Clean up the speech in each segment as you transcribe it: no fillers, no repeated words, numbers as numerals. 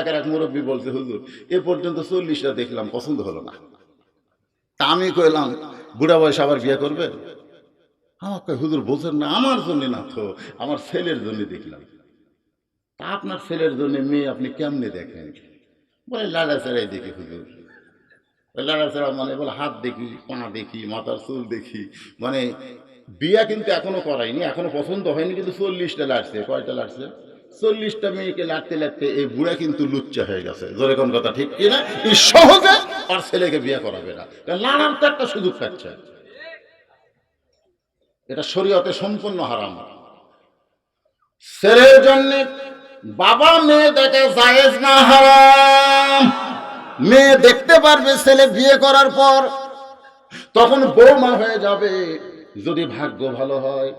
এলাকার এক মুরব্বী বলছে, হুজুর এ পর্যন্ত 40টা দেখলাম, পছন্দ হলো না। তা আমি কইলাম, বুড়া বয়স আবার বিয়ে করবে? আমাকে হুজুর বলছেন না, আমার জন্য না তো, আমার ছেলের জন্য দেখলাম। তা আপনার ছেলের জন্য মেয়ে আপনি কেমনে দেখেন? বলে লাড়াচাড়াই দেখি হুজুর। লাড়াচাড়া মানে বলে হাত দেখি, পা দেখি, মাথার চুল দেখি, মানে বিয়া কিন্তু এখনো করাইনি, এখনো পছন্দ হয়নি, কিন্তু 40টা লাগছে। কয়টা লাগছে? 40টা মেয়েকে লাগতে লাগতে এই বুড়া কিন্তু লুচ্চা হয়ে গেছে। জোরে কোন কথা ঠিক কিনা? এই সহজে আর ছেলেকে বিয়ে করাবে না, কারণ লাড়ার তো একটা সুযোগ পাচ্ছে। এটা শরীয়তে সম্পূর্ণ হারাম। ছেলের জন্য বাবা মেয়ে দেখে জায়েজ না হারাম? মেয়ে দেখতে পারবে ছেলে বিয়ে করার পর, তখন বৌমা হয়ে যাবে যদি ভাগ্য ভালো হয়।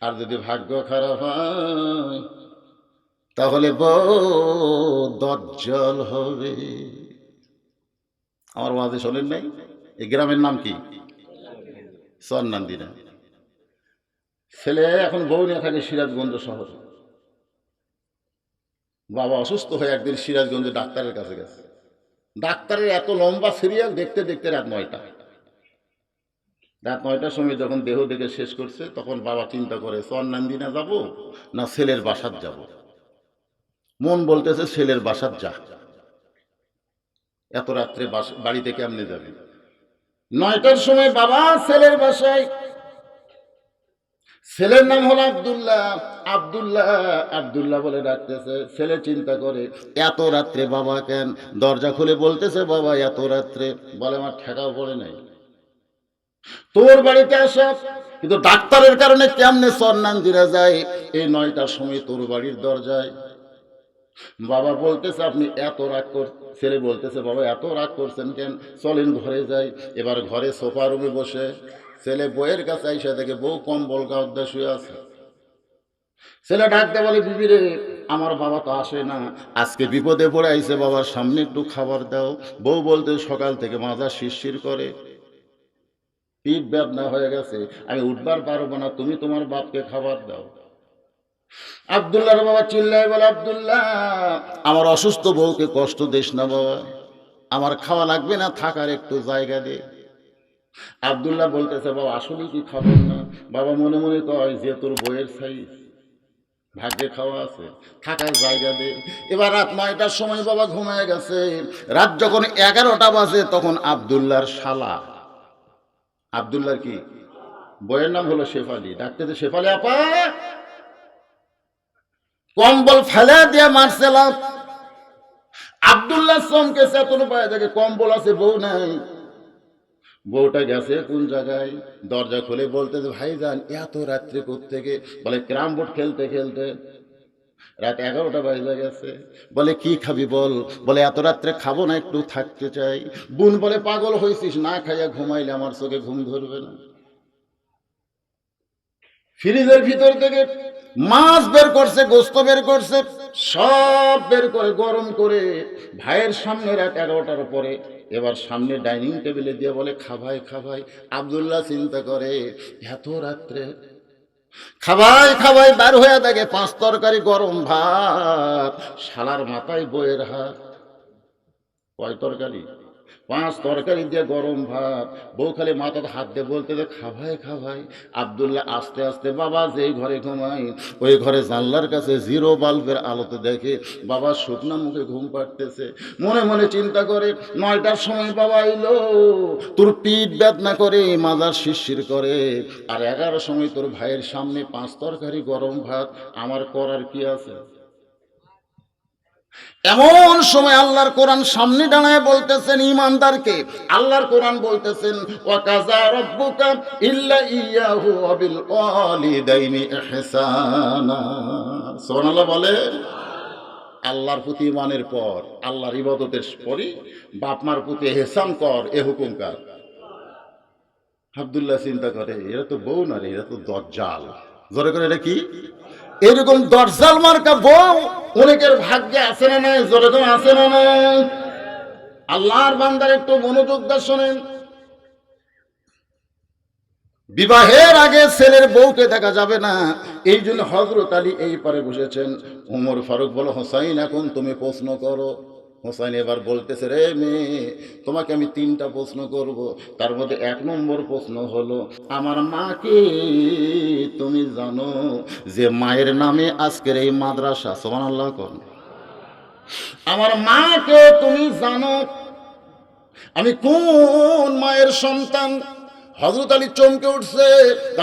আর যদি ভাগ্য খারাপ হয় তাহলে বউ দজ্জাল হবে। আমার ওয়াজে শোনেন নাই? এই গ্রামের নাম কি? চরনান্দিনা। ছেলে এখন বউ নিয়ে থাকে সিরাজগঞ্জ শহরে। বাবা অসুস্থ হয়ে একদিন সিরাজগঞ্জে ডাক্তারের কাছে গেছে। ডাক্তারের এত লম্বা সিরিয়াল, দেখতে দেখতে রাত 9টা। রাত 9টার সময় যখন দেহ দেখে শেষ করছে, তখন বাবা চিন্তা করে চরনান্দিনা যাব না ছেলের বাসাত যাব। মন বলতেছে ছেলের বাসাত যা, এত রাত্রে বাড়িতে কেমনে যাবে। 9টার সময় বাবা ছেলের বাসায়। ছেলের নাম হলো আব্দুল্লাহ। আব্দুল্লাহ আব্দুল্লাহ বলে ডাকতেছে। ছেলে চিন্তা করে এত রাত্রে বাবা কেন? দরজা খুলে বলতেছে, বাবা এত রাত্রে? বলে আমার ঠেকাও পড়ে নাই, তোর বাড়িতে আসা, কিন্তু ডাক্তারের কারণে কেমনে চরনান্দিনা যায় এই 9টার সময় তোর বাড়ির দরজায়? বাবা বলতেছে আপনি এত রাগ কর। ছেলে বলতেছে, বাবা এত রাগ করছেন কেন? চলেন ঘরে যাই। এবার ঘরে সোফা রুমে বসে ছেলে বউয়ের কাছে আইসা দেখে বউ কম্বল গায়ে শুয়ে আছে। ছেলে ডাকতে বলে, বিবি রে, আমার বাবা তো আসে না, আজকে বিপদে পড়ে আইছে, বাবার সামনে একটু খাবার দাও। বউ বলতে, সকাল থেকে মাজা শিরশির করে, পিঠ বেদনা হয়ে গেছে, আমি উঠবার পারবো না, তুমি তোমার বাপকে খাবার দাও। আব্দুল্লাহর বাবা চিল্লায় বলে, আব্দুল্লাহ আমার অসুস্থ বউকে কষ্ট দিস না বাবা, আমার খাওয়া লাগবে না, থাকার একটু জায়গা দে। আব্দুল্লাহ বলতেছে, বাবা আসলে কি খাবেন না? বাবা মনে মনে কয়, যে তোর বইয়ের সাইজ, ভাগ্যে খাওয়া আছে, থাকার জায়গা দে। এবার রাত 9টার সময় বাবা ঘুমায় গেছে। রাত যখন 11টা বাজে, তখন আব্দুল্লাহর শালা, আব্দুল্লাহর কি বইয়ের নাম হলো শেফালি, ডাকতেছে, শেফালি আপা। কম্বল ফেলে দিয়ে মারছিলাম। আব্দুল্লাহ চমকে চেতন পায়, দেখে কম্বল আছে, বউ নাই। বউটা গেছে কোন জায়গায়? দরজা খুলে বলতেছে, ভাইজান এত রাত্রে কোত্থেকে? বলে ক্যারাম বোর্ড খেলতে খেলতে। রাত 11টা বাজে গেছে। বলে কি খাবি বল? বলে এত রাত্রে খাবো না, একটু থাকতে চাই। বোন বলে, পাগল হয়েছিস, না খাইয়া ঘুমাইলে আমার চোখে ঘুম ধরবে না। ফ্রিজের ভিতর থেকে মাছ বের করছে, গোস্ত বের করছে, সব বের করে গরম করে ভাইয়ের সামনে রাত 11টার পরে এবার সামনে ডাইনিং টেবিলে দিয়ে বলে, খাভাই খাভাই। আব্দুল্লাহ চিন্তা করে এত রাত্রে খাবাই খাবাই, বার হয়ে দেখে 5 তরকারি গরম ভাত, শালার মাথায় বইয়ের হাত। কয় তরকারি? 5 তরকারি দিয়ে গরম ভাত। বউ খালি মাথাতে হাত দিয়ে বলতে, খাভাই খাভাই। আব্দুল্লাহ আস্তে আস্তে বাবা যেই ঘরে ঘুমাই, ওই ঘরে জানলার কাছে 0 বাল্বের আলোতে দেখে বাবা শুকনা মুখে ঘুম পাড়তেছে। মনে মনে চিন্তা করে, 9টার সময় বাবা এলো, তোর পিঠ বেদনা করে, মাজার শিরশির করে, আর 11টার সময় তোর ভাইয়ের সামনে 5 তরকারি গরম ভাত, আমার করার কি আছে? এমন সময় আল্লাহর কোরআন সামনে দাঁড়ায় বলতেছেন ঈমানদারকে, আল্লাহর কোরআন বলতেছেন, ওয়াকাযা রাব্বুকা ইল্লা ইয়াহু ওয়া বিল ওয়ালিদাইনি ইহসানা। সুবহানাল্লাহ বলে। আল্লাহর প্রতি ঈমানের পর, আল্লাহর ইবাদতের পরে বাপ মার প্রতি ইহসান কর, এ হুকুম কার? আব্দুল্লাহ চিন্তা করে, এরা তো বউ না রে, এরা তো দজ্জাল। জোরে করে, এটা কি? এরকম দজ্জাল মার্কা বউ অনেকের ভাগ্যে আছে না নাই? জোরে করে, আছে না নাই? আল্লাহর বান্দার একটু মনোযোগ দিয়ে শোনেন। বিবাহের আগে ছেলের বউকে দেখা যাবে না, এই জন্য হযরত আলী এই পারে বসেছেন। ওমর ফারুক বলো, হোসাইন এখন তুমি প্রশ্ন করো। হোসাইন এবার বলতেছে, রে মেয়ে, তোমাকে আমি 3টা প্রশ্ন করব। তার মধ্যে 1 নম্বর প্রশ্ন হলো, আমার মাকে তুমি জানো যে মায়ের নামে আজকের এই মাদ্রাসা? সুবহানাল্লাহ কোন। আমার মাকে তুমি জানো আমি কোন মায়ের সন্তান? হযরত আলী চমকে উঠছে।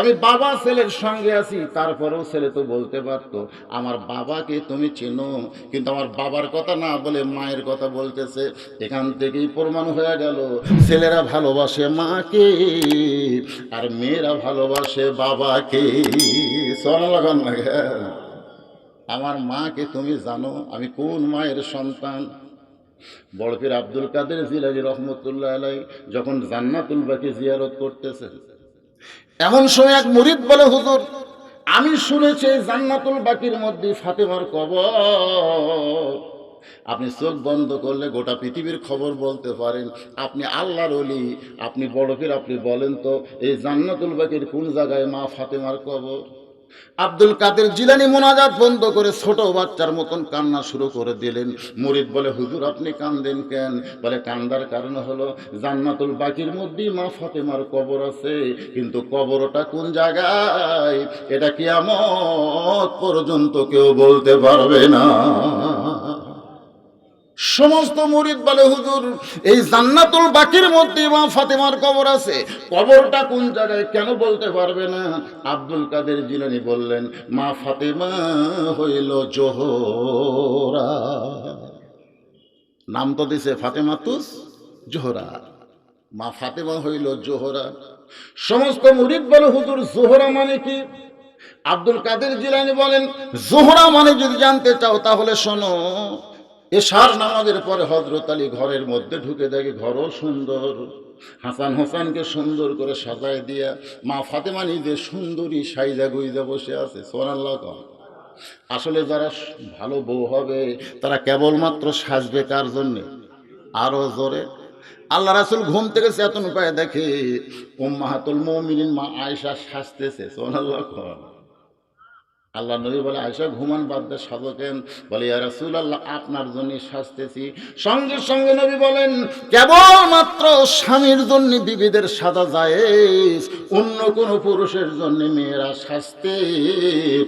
আমি বাবা ছেলের সঙ্গে আছি, তারপরেও ছেলে তো বলতে পারতো আমার বাবাকে তুমি চেনো, কিন্তু আমার বাবার কথা না বলে মায়ের কথা বলতেছে। এখান থেকেই প্রমাণ হয়ে গেল ছেলেরা ভালোবাসে মাকে আর মেয়েরা ভালোবাসে বাবাকে। সোনালাগান না, আমার মাকে তুমি জানো আমি কোন মায়ের সন্তান? বড় পীর আব্দুল কাদের জিলানী রহমতুল্লাহ আলাইহি যখন জান্নাতুল বাকি জিয়ারত করতেছেন, এমন সময় এক মুরিদ বলে, হুজুর আমি শুনেছি জান্নাতুল বাকির মধ্যে ফাতেমার কবর। আপনি চোখ বন্ধ করলে গোটা পৃথিবীর খবর বলতে পারেন। আপনি আল্লাহর ওলি, আপনি বড় পীর, আপনি বলেন তো এই জান্নাতুল বাকির কোন জায়গায় মা ফাতেমার কবর? আব্দুল কাদের জিলানী মোনাজাত বন্ধ করে ছোট বাচ্চার মতন কান্না শুরু করে দিলেন। মুরিদ বলে, হুজুর আপনি কান্দেন কেন? বলে, কান্দার কারণ হলো জান্নাতুল বাকির মধ্যেই মা ফাতেমার কবর আছে, কিন্তু কবরটা কোন জায়গায় এটা কিয়ামত পর্যন্ত কেউ বলতে পারবে না। সমস্ত মুরিদ বলে, হুজুর এই জান্নাতুল বাকির মধ্যে মা ফাতেমার কবর আছে, কবরটা কোন জায়গায় কেন বলতে পারবে না? আব্দুল কাদের জিলানী বললেন, মা ফাতেমা হইল জোহরা। নাম তো দিছে ফাতেমাতুস জোহরা, মা ফাতেমা হইল জোহরা। সমস্ত মুরিদ বলে, হুজুর জোহরা মানে কি? আব্দুল কাদের জিলানী বলেন, জোহরা মানে যদি জানতে চাও তাহলে শোনো, এশার নামাজের পরে হযরত আলী ঘরের মধ্যে ঢুকে দেখে ঘরও সুন্দর, হাসান হোসেনকে সুন্দর করে সাজায় দিয়া মা ফাতেমা নিজে সুন্দরী সাইজা গুইজা বসে আছে। সুবহানাল্লাহ। আসলে যারা ভালো বউ হবে তারা কেবলমাত্র সাজবে কার জন্যে? আরো জোরে। আল্লাহ রাসূল ঘুম থেকে চেতন পায় দেখে উম্মাহাতুল মুমিনিন মা আয়েশা সাজতেছে। সুবহানাল্লাহ। আল্লাহ নবী বলে, আয়েশা ঘুমান বাদ দিয়ে সাজো কেন? বলে, ইয়া রাসূলুল্লাহ আপনার জন্য সাজতেছি। সঙ্গে সঙ্গে নবী বলেন, কেবলমাত্র স্বামীর জন্য বিবিদের সাজা জায়েজ, অন্য কোন পুরুষের জন্য মেয়েরা সাজতে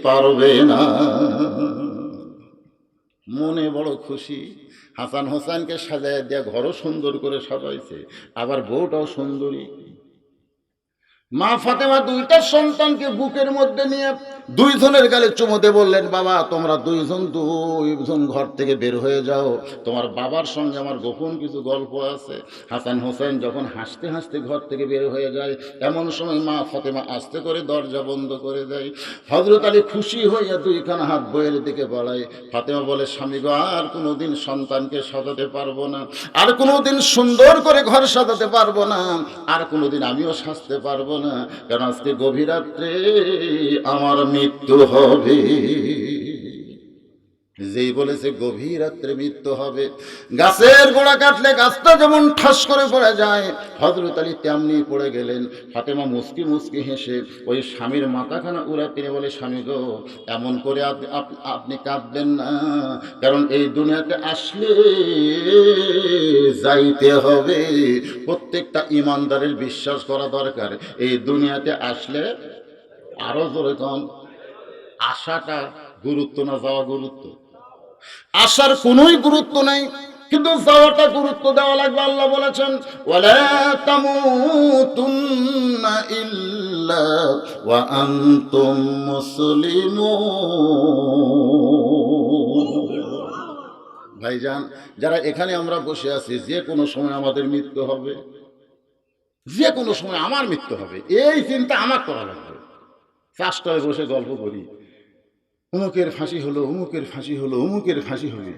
পারবে না। মনে বড় খুশি। হাসান হোসেনকে সাজায় দেয়া ঘরও সুন্দর করে সাজাইছে, আবার বউটাও সুন্দরী। মা ফাতেমা 2টা সন্তানকে বুকের মধ্যে নিয়ে 2 জনের গালে চুমোতে বললেন, বাবা তোমরা 2জন ঘর থেকে বের হয়ে যাও, তোমার বাবার সঙ্গে আমার গোপন কিছু গল্প আছে। হাসান হোসেন যখন হাসতে হাসতে ঘর থেকে বের হয়ে যায়, এমন সময় মা ফাতেমা আস্তে করে দরজা বন্ধ করে দেয়। হযরত আলী খুশি হইয়া 2খানা হাত বইয়ের দিকে বাড়ায়। ফাতেমা বলে, স্বামী গো, আর কোনোদিন সন্তানকে সাজাতে পারবো না, আর কোনোদিন সুন্দর করে ঘর সাজাতে পারবো না, আর কোনোদিন আমিও সাজতে পারবো না, কারণ আজকে গভীর রাত্রে আমার মৃত্যু হবে। যেই বলেছে গভীর রাত্রে মৃত্যু হবে, গাছের গোড়া কাটলে গাছটা যেমন ঠাস করে পড়ে যায়, হযরত আলী তেমনি পড়ে গেলেন। ফাতেমা মুস্কি মুস্কি হেসে ওই স্বামীর মাথাখানা উড়া তিনি বলে, স্বামী গো, এমন করে আপনি কাঁদবেন না, কারণ এই দুনিয়াতে আসলে যাইতে হবে। প্রত্যেকটা ইমানদারের বিশ্বাস করা দরকার, এই দুনিয়াতে আসলে, আরো জোরে কম, আশাটা গুরুত্ব না যাওয়া গুরুত্ব? আসার কোনোই গুরুত্ব নাই, কিন্তু যাওয়াটা গুরুত্ব দেওয়া লাগবে। আল্লাহ বলেছেন, ওয়ালা তামুতুন্না ইল্লা ওয়া আনতুম মুসলিমুন। ভাইজান, যারা এখানে আমরা বসে আছি, যে কোনো সময় আমাদের মৃত্যু হবে, যে কোনো সময় আমার মৃত্যু হবে, এই চিন্তা আমার করা লাগবে। চাষটায় বসে গল্প করি, উমুকের ফাঁসি হলো, উমুকের ফাঁসি হলো, উমুকের ফাঁসি হবে,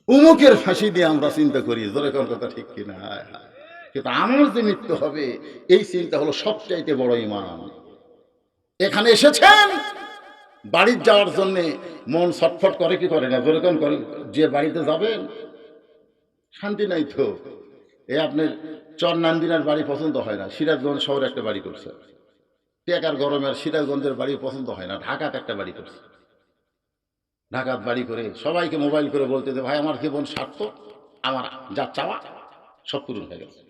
উমুকের ফাঁসি দিয়ে আমরা চিন্তা করি, জোরে কোন কথা ঠিক কিনা? কিন্তু আমার যে মৃত্যু হবে এই চিন্তা হলো সবচাইতে বড় ঈমান। এখানে এসেছেন বাড়ির যাওয়ার জন্যে, মন ছটফট করে কি করে না? জোরে কোন করে? যে বাড়িতে যাবেন শান্তি নাই তো। এই আপনার চর নান্দিনার বাড়ি পছন্দ হয় না, সিরাজগঞ্জ শহরে একটা বাড়ি করছে, টেকার গরমে আর সিরাজগঞ্জের বাড়ি পছন্দ হয় না, ঢাকাতে একটা বাড়ি করছে। ঢাকাত বাড়ি করে সবাইকে মোবাইল করে বলতে যে ভাই আমার জীবন সার্থক, আমার যা চাওয়া সব পূরণ হয়ে গেছে।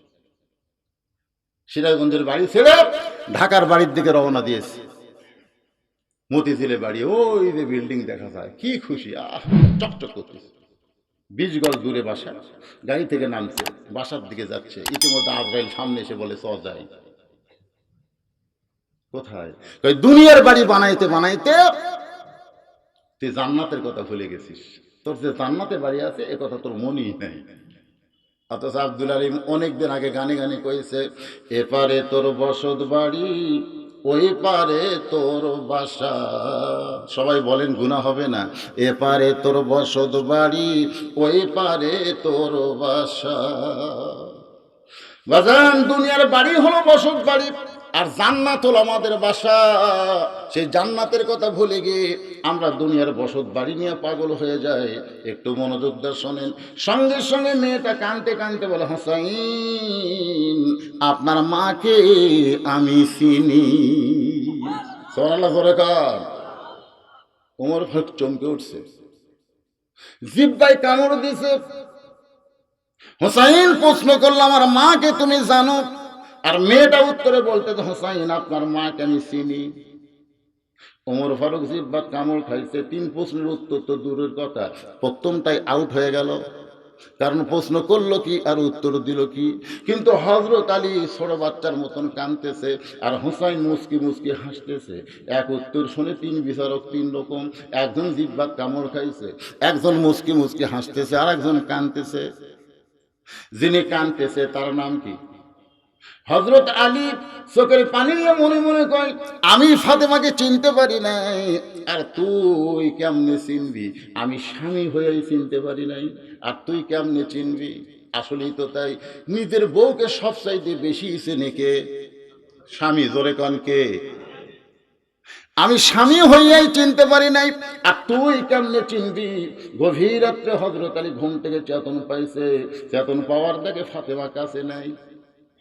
সিরাজগঞ্জের বাড়ি ছেড়ে ঢাকার বাড়ির দিকে রওনা দিয়েছে। মতিঝিলে বাড়ি, ওই যে বিল্ডিং দেখা যায়, কি খুশি, চকচক করতেছে। 20 গজ দূরে বাসা, গাড়ি থেকে নামছে, বাসার দিকে যাচ্ছে। ইতিমধ্যে আজরাইল সামনে এসে বলে চ যাই। কোথায়? দুনিয়ার বাড়ি বানাইতে বানাইতে তুই জান্নাতের কথা ভুলে গেছিস। তোর যে জান্নাতে বাড়ি আছে এ কথা তোর মনেই নাই। অথচ আব্দুল আলিম অনেকদিন আগে গানে গানে কইছে, এপারে তোর বসত বাড়ি, ওই পারে তোর বাসা। সবাই বলেন গুনাহ হবে না? এপারে তোর বসত বাড়ি, ওই পারে তোর বাসা। বাজান, দুনিয়ার বাড়ি হলো বসত বাড়ি, আর জান্নাত হলো আমাদের বাসা। সেই জান্নাতের কথা ভুলে গিয়ে আমরা দুনিয়ার বসত বাড়ি নিয়ে পাগল হয়ে যায়। একটু মনোযোগ দিয়ে শোনেন। সঙ্গে সঙ্গে মেয়েটা কাঁদতে কাঁদতে বলে, হোসাইন আপনার মাকে আমি চিনি। সুবহানাল্লাহ জোরে কার। ওমর ফারুক চমকে উঠছে, জিহ্বায় কামড় দিছে। হোসাইন প্রশ্ন করলো, আমার মাকে তুমি জানো? আর মেয়েটা উত্তরে বলতে, হোসাইন আপনার মাকে আমি চিনি। ওমর ফারুক জিহ্বা কামড় খাইছে। 3 প্রশ্নের উত্তর তো দূরের কথা, প্রথমটাই আউট হয়ে গেল। কারণ প্রশ্ন করলো কি আর উত্তর দিল কি। কিন্তু হযরত আলী ছোট বাচ্চার মতন কাঁদতেছে, আর হোসাইন মুস্কি মুস্কি হাসতেছে। এক উত্তর শুনে 3 বিচারক 3 রকম। একজন জিহ্বা কামড় খাইছে, একজন মুস্কি মুস্কি হাসতেছে, আর একজন কাঁদতেছে। যিনি কাঁদতেছে তার নাম কি? হযরত আলী চোখের পানি নিয়ে মনে মনে কয়, আমি ফাতেমাকে চিনতে পারি নাই, আর তুই কেমনে চিনবি? আমি স্বামী হয়েই চিনতে পারি নাই, আর তুই কেমনে চিনবি? আসলেই তো তাই, নিজের বউকে সবচাইতে বেশি চেনে কে? স্বামী। জোরে কন কে? আমি স্বামী হইয়াই চিনতে পারি নাই, আর তুই কেমনে চিনবি? গভীর রাত্রে হযরত আলী ঘুম থেকে চেতন পাইছে। চেতন পাওয়ার দেখে ফাতেমা কাছে নাই।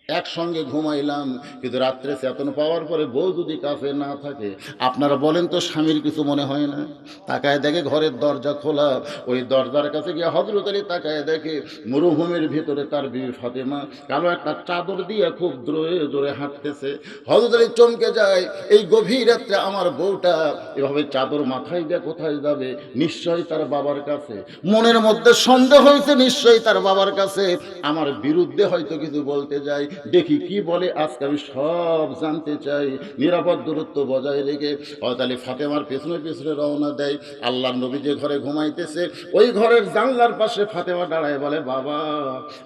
একসঙ্গে ঘুমাইলাম, কিন্তু রাত্রে চেতন পাওয়ার পরে বউ যদি কাছে না থাকে, আপনারা বলেন তো স্বামীর কিছু মনে হয় না? তাকায় দেখে ঘরের দরজা খোলা। ওই দরজার কাছে গিয়ে হযরত আলী তাকায় দেখে মরুভূমির ভিতরে তার বিবি ফাতেমা কালো একটা চাদর দিয়ে খুব জোরে জোরে হাঁটতেছে। হযরত আলী চমকে যায়, এই গভীর রাত্রে আমার বউটা এভাবে চাদর মাথায় দিয়ে কোথায় যাবে? নিশ্চয়ই তার বাবার কাছে। মনের মধ্যে সন্দেহ হয়েছে, নিশ্চয়ই তার বাবার কাছে। আমার বিরুদ্ধে হয়তো কিছু বলতে যায়, দেখি কি বলে। আজকে আমি সব জানতে চাই। নিরাপদ দূরত্ব বজায় রেখে হযরত আলী ফাতেমার পেছনে পেছনে রওনা দেয়। আল্লাহর নবী যে ঘরে ঘুমাইতেছে, ওই ঘরের জানলার পাশে ফাতেমা দাঁড়ায় বলে, বাবা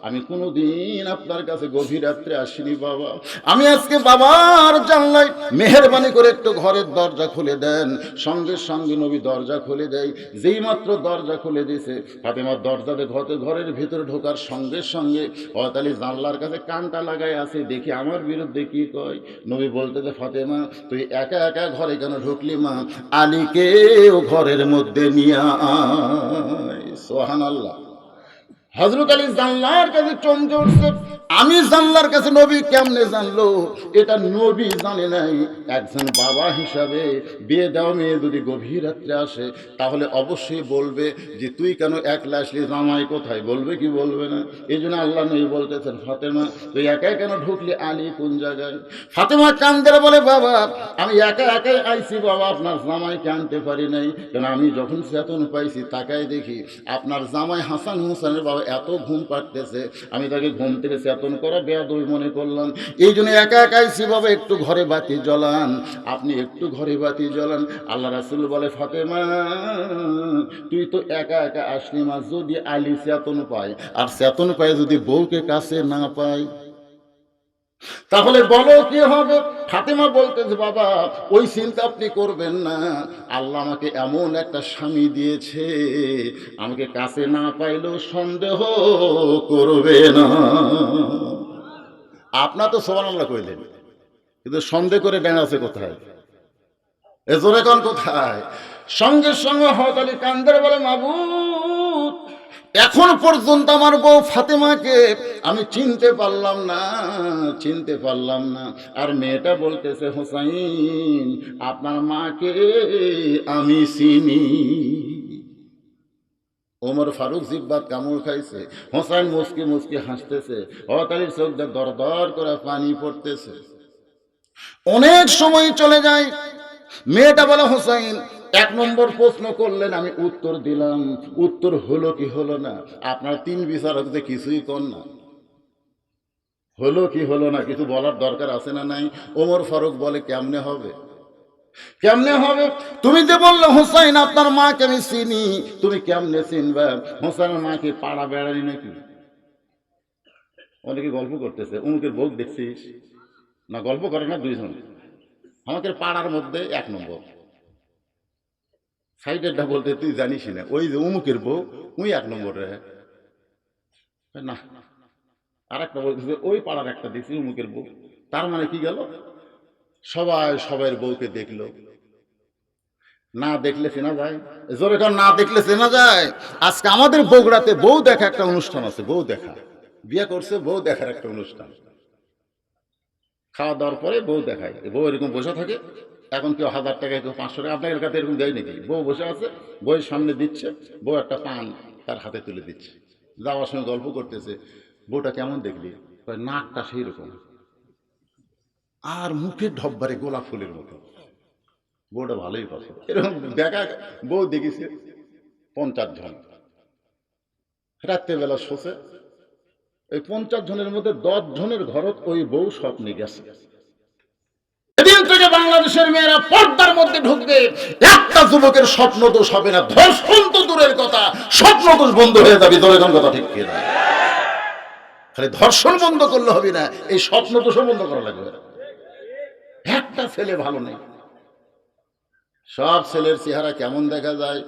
আমি কোনোদিন আপনার কাছে গভীর রাত্রে আসিনি বাবা, আমি আজকে বাবার জানলায়, মেহেরবানি করে একটু ঘরের দরজা খুলে দেন। সঙ্গে সঙ্গে নবী দরজা খুলে দেয়। যেই মাত্র দরজা খুলে দিয়েছে, ফাতেমার দরজাতে ঘরের ভিতরে ঢোকার সঙ্গে সঙ্গে হযরত আলী জানলার কাছে কানটা লাগায় আছে, দেখি আমার বিরুদ্ধে কি কয়। নবী বলতে যে, ফাতেমা তুই একা একা ঘরে কেন ঢুকলি মা? আলীকেও ঘরের মধ্যে নিয়ে আয়। সুবহানাল্লাহ। হযরত আলী জানলার কাছে চমকে উঠছে। আমি জানলার কাছে, নবী কেমনে জানলো? এটা নবী জানে নাই। একজন বাবা হিসাবে বিয়ে দেওয়া মেয়ে যদি গভীর রাত্রে আসে, তাহলে অবশ্যই বলবে যে তুই কেন একলা আসলি, জামাই কোথায়? বলবে কি বলবে না? এই জন্য আল্লাহ নবী বলতেছেন, ফাতেমা তুই একাই কেন ঢুকলি? আলী কোন জায়গায়? ফাতেমা কান্দে বলে, বাবা আমি একা একাই আইছি বাবা, আপনার জামাইকে আনতে পারি নাই। কেন আমি যখন চেতন পাইছি তাকাই দেখি আপনার জামাই হাসান হোসেনের বাবা এত ঘুম পাড়তেছে, আমি তাকে ঘুম থেকে চেতন করা বেয়াদবি মনে করলাম। এই জন্য একা একা আইছি বাবা, একটু ঘরে বাতি জ্বলান। আপনি একটু ঘরে বাতি জ্বলান। আল্লাহ রাসূল বলে, ফাতেমা তুই তো একা একা আসলি মা, যদি আলী চেতন পায়, আর চেতন পায় যদি বউকে কাছে না পায়, তাহলে বলো কি হবে? ফাতেমা বলতেছে, বাবা ওই চিন্তা আপনি করবেন না, আল্লাহ আমাকে এমন একটা স্বামী দিয়েছে, আমাকে কাছে না পাইলেও সন্দেহ করবে না। আপনার তো সুবহানাল্লাহ কইলেন, কিন্তু সন্দেহ করে ব্যান আছে কোথায়? এ জোরে কোন কোথায়? সঙ্গে সঙ্গে হযরত আলী কান্দে বলে, মাবুদ এখন পর্যন্ত আমার বউ ফাতেমাকে আমি চিনতে পারলাম না, চিনতে পারলাম না। আর মেয়েটা বলতেছে হোসাইন আপনার মাকে আমি চিনি। ওমর ফারুক জিব্বাত কামড় খাইছে, হোসাইন মুসকি মুসকি হাসতেছে, হতালির চোখ দিয়ে দর দর করে পানি পড়তেছে। অনেক সময় চলে যায়। মেয়েটা বলে হোসাইন 1 নম্বর প্রশ্ন করলেন, আমি উত্তর দিলাম, উত্তর হলো কি হলো না? আপনার 3 বিচারক যে কিছুই কর না, হলো কি হলো না কিছু বলার দরকার আছে না নাই? ওমর ফারুক বলে কেমনে হবে, কেমনে হবে? তুমি যে বললে হোসাইন আপনার মাকে আমি চিনি, তুমি কেমনে চিনবা? হোসাইনের মাকে পাড়া বেড়ানি নাকি? অনেকে গল্প করতেছে, অমুকের বউ দেখছিস না, গল্প করে না দুইজন। আমাদের পাড়ার মধ্যে 1 নম্বর সাইডেরটা বলতে তুই জানিস না, ওই যে অমুকের বউ ওই 1 নম্বর রে না। আর একটা বলতেছে ওই পাড়ার একটা দেখছি অমুকের বউ। তার মানে কি গেল, সবাই সবাই বউকে দেখলো, না দেখলে চেনা যায়? জোরে কারণ না দেখলে চেনা যায়। আজকে আমাদের বগুড়াতে বউ দেখা একটা অনুষ্ঠান আছে, বউ দেখা, বিয়ে করছে বউ দেখার একটা অনুষ্ঠান। খাওয়া দাওয়ার পরে বউ দেখায়, বউ এরকম বসে থাকে। এখন কেউ 1000 টাকা, কেউ 500 টাকা, আপনার এলাকাতে এরকম দেয় নাকি? বউ বসে আছে, বউয়ের সামনে দিচ্ছে, বউ একটা পান তার হাতে তুলে দিচ্ছে, যাওয়ার সময় গল্প করতেছে, বউটা কেমন দেখলি? নাকটা সেই রকম, আর মুখের ঢব্বারে গোলাপ ফুলের মতো, বউটা ভালোই পছন্দ। এরকম দেখা বউ দেখেছে 50 জন। রাত্রেবেলা শোষে, ওই 50 জনের মধ্যে 10 জনের ঘরত ওই বউ স্বপ্নে গেছে। এদিন থেকে বাংলাদেশের মেয়েরা পর্দার মধ্যে ঢুকবে, একটা যুবকের স্বপ্ন দোষ হবে না, ধর্ষণ তো দূরের কথা, স্বপ্ন দোষ বন্ধ হয়ে যাবে। দলের কথা ঠিক কিনা? খালি ধর্ষণ বন্ধ করলে হবে না, এই স্বপ্ন দোষও বন্ধ করা লাগবে। একটা ছেলে ভালো নেই, সব ছেলের চেহারা কেমন দেখা যায়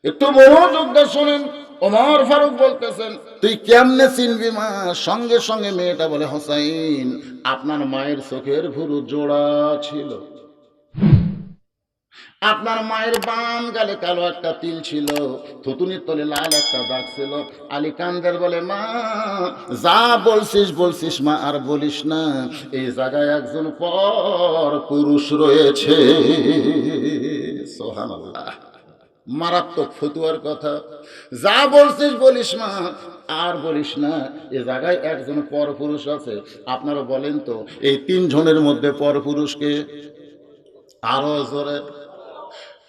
একটু মনোযোগ দিয়ে শোনেন। ওমর ফারুক বলতেছেন তুই কেমনে চিনবি মা? সঙ্গে সঙ্গে মেয়েটা বলে হোসাইন আপনার মায়ের চোখের ভুরু জোড়া ছিল, আপনার মায়ের বাম গালে কালো একটা তিল ছিল, থুতুনির তলে লাল একটা দাগ ছিল। আলী কান্দের বলে মা যা বলছিস বলছিস মা, আর বলিস না, এই জায়গায় একজন পর পুরুষ রয়েছে। সুবহানাল্লাহ, মারাত্মক ফতুয়ার কথা। যা বলছিস বলিস মা, আর বলিস না, এ জায়গায় একজন পরপুরুষ আছে। আপনারা বলেন তো এই 3 জনের মধ্যে পরপুরুষকে? আরো জোরে।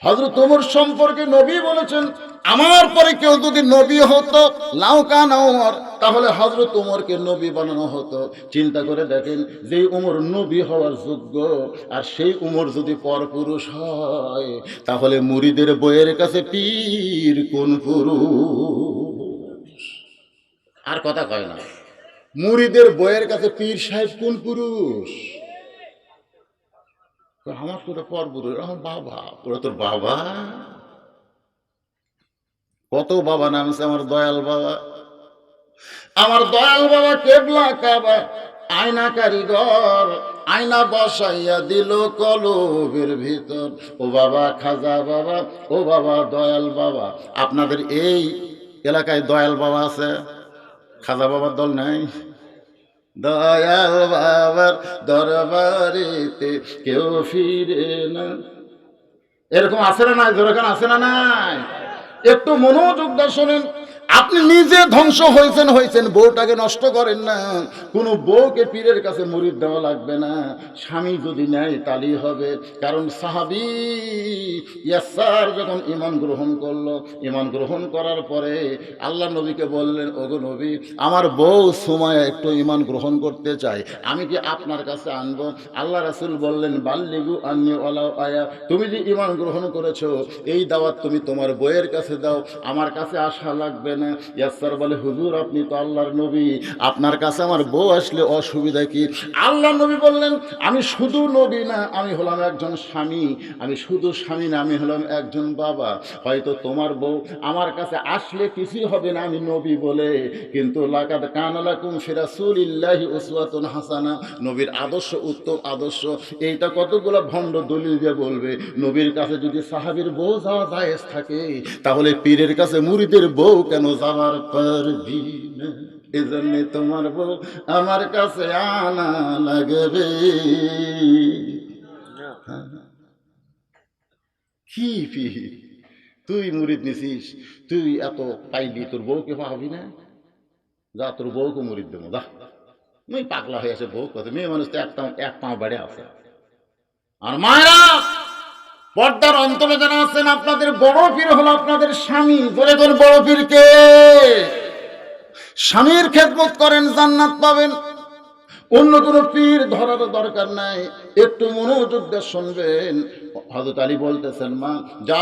হযরত ওমর সম্পর্কে নবী বলেছেন আমার পরে কেউ যদি নবী হতো লাউকানা ওমর, তাহলে হযরত ওমরকে নবী বানানো হতো। চিন্তা করে দেখেন, যেই ওমর নবী হওয়ার যোগ্য, আর সেই ওমর যদি পরপুরুষ হয়, তাহলে মুরিদের বইয়ের কাছে পীর কোন পুরুষ? আর কথা কয় না, মুরিদের বইয়ের কাছে পীর সাহেব কোন পুরুষ? আমার তো পরপুরুষ, আমার বাবা। ওরা তোর বাবা? কত বাবা নামছে আমার দয়াল বাবা। আমার দয়াল বাবা কেবলা কাবা, আয়না কারিগর, আয়না বসাইয়া দিল কলবের ভিতর। ও বাবা খাজা বাবা, ও বাবা দয়াল বাবা। আপনাদের এই এলাকায় দয়াল বাবা আছে? খাজা বাবার দল নাই? দয়াল বাবার দরবারেতে কেউ ফিরে না, এরকম আছে না নাই? যেরকম আছে না নাই? একটু মনোযোগ দিয়ে শোনেন। আপনি নিজে ধ্বংস হয়েছেন, বউটাকে নষ্ট করেন না। কোনো বউকে পীরের কাছে মুরিদ দেওয়া লাগবে না, স্বামী যদি নেয় তালি হবে। কারণ সাহাবী ইয়াসার যখন ঈমান গ্রহণ করলো, ঈমান গ্রহণ করার পরে আল্লাহ নবীকে বললেন ওগো নবী, আমার বউ সুমায়া একটু ঈমান গ্রহণ করতে চায়, আমি কি আপনার কাছে আনবো? আল্লাহ রাসূল বললেন বাল্লিগু আন্নী ওয়ালাউ আয়া, তুমি যে ঈমান গ্রহণ করেছো এই দাওয়াত তুমি তোমার বউয়ের কাছে দাও, আমার কাছে আসা লাগবে না। ইয়াসার বলে হুজুর আপনি তো আল্লাহর নবী, আপনার কাছে আমার বউ আসলে অসুবিধা কি? আল্লাহ নবী বললেন আমি শুধু নবী না, আমি হলাম একজন স্বামী, আমি শুধু স্বামী না, আমি হলাম একজন বাবা। হয়তো তোমার বউ আমার কাছে আসলে কিছুই হবে না আমি নবী বলে, কিন্তু লাকাদ কানা লাকুম ফি রাসূলিল্লাহি উসওয়াতুন হাসানা, নবীর আদর্শ উত্তম আদর্শ। এইটা কতগুলো ভণ্ড দলিল দিয়ে বলবে। নবীর কাছে যদি সাহাবীর বউ যাওয়া জায়েজ থাকে, তাহলে পীরের কাছে মুরিদের বউ কেন যাবার পারবি না, এজন্য তোমার বউ আমার কাছে আনা লাগবে। কি পীর, তুই মুরিদ নিছিস, তুই এত পাইলি, তোর বউকে পাবি না? যা তোর বউকে মুরিদ দেবো, যা। মুই পাগলা হয়ে আছে বউ কথা, মেয়ে মানুষ তো এক পাও বেড়ে আছে। আর মায়েরা, পর্দার অন্তরে যারা আছেন, আপনাদের বড় পীর হলো আপনাদের স্বামী। বলে তোর বড় পীরকে স্বামীর খেদমত করেন, জান্নাত পাবেন। অন্য কোনো পীর ধরার দরকার নাই, একটু মনোযোগ দিয়ে শুনবেন। হযরত আলী বলতেছেন, মা যা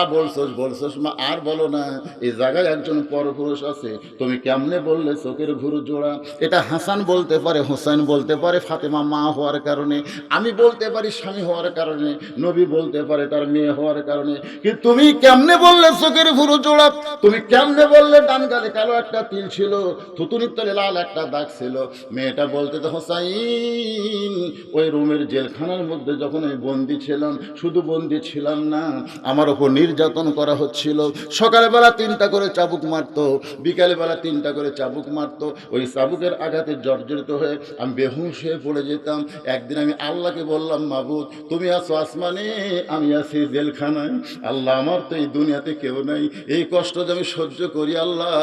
বলছস মা, আর বলো না। এই জায়গায় একজন পরপুরুষ আছে, তুমি কেমনে বললে চোখের ঘুরু জোড়া? এটা হাসান বলতে পারে, হোসেন বলতে পারে ফাতেমা মা হওয়ার কারণে, আমি বলতে পারি স্বামী হওয়ার কারণে, নবী বলতে পারে তার মেয়ে হওয়ার কারণে। কিন্তু তুমি কেমনে বললে চোখের ঘুরু জোড়া? তুমি কেমনে বললে ডান গালে কালো একটা তিল ছিল, থুতুনির তলে লাল একটা দাগ ছিল? মেয়েটা বলতে তো, হোসাইন, ওই রোমের জেলখানার মধ্যে যখন আমি বন্দি ছিলাম, শুধু বন্দি ছিলাম না, আমার ওপর নির্যাতন করা হচ্ছিল। সকালবেলা 3টা করে চাবুক মারতো, বিকালবেলা 3টা করে চাবুক মারতো। ওই চাবুকের আঘাতে জর্জরিত হয়ে আমি বেহুশ হয়ে পড়ে যেতাম। একদিন আমি আল্লাহকে বললাম, মাবুদ তুমি আছো আসমানে, আমি আছি জেলখানায়। আল্লাহ, আমার তো এই দুনিয়াতে কেউ নাই, এই কষ্ট যে আমি সহ্য করি, আল্লাহ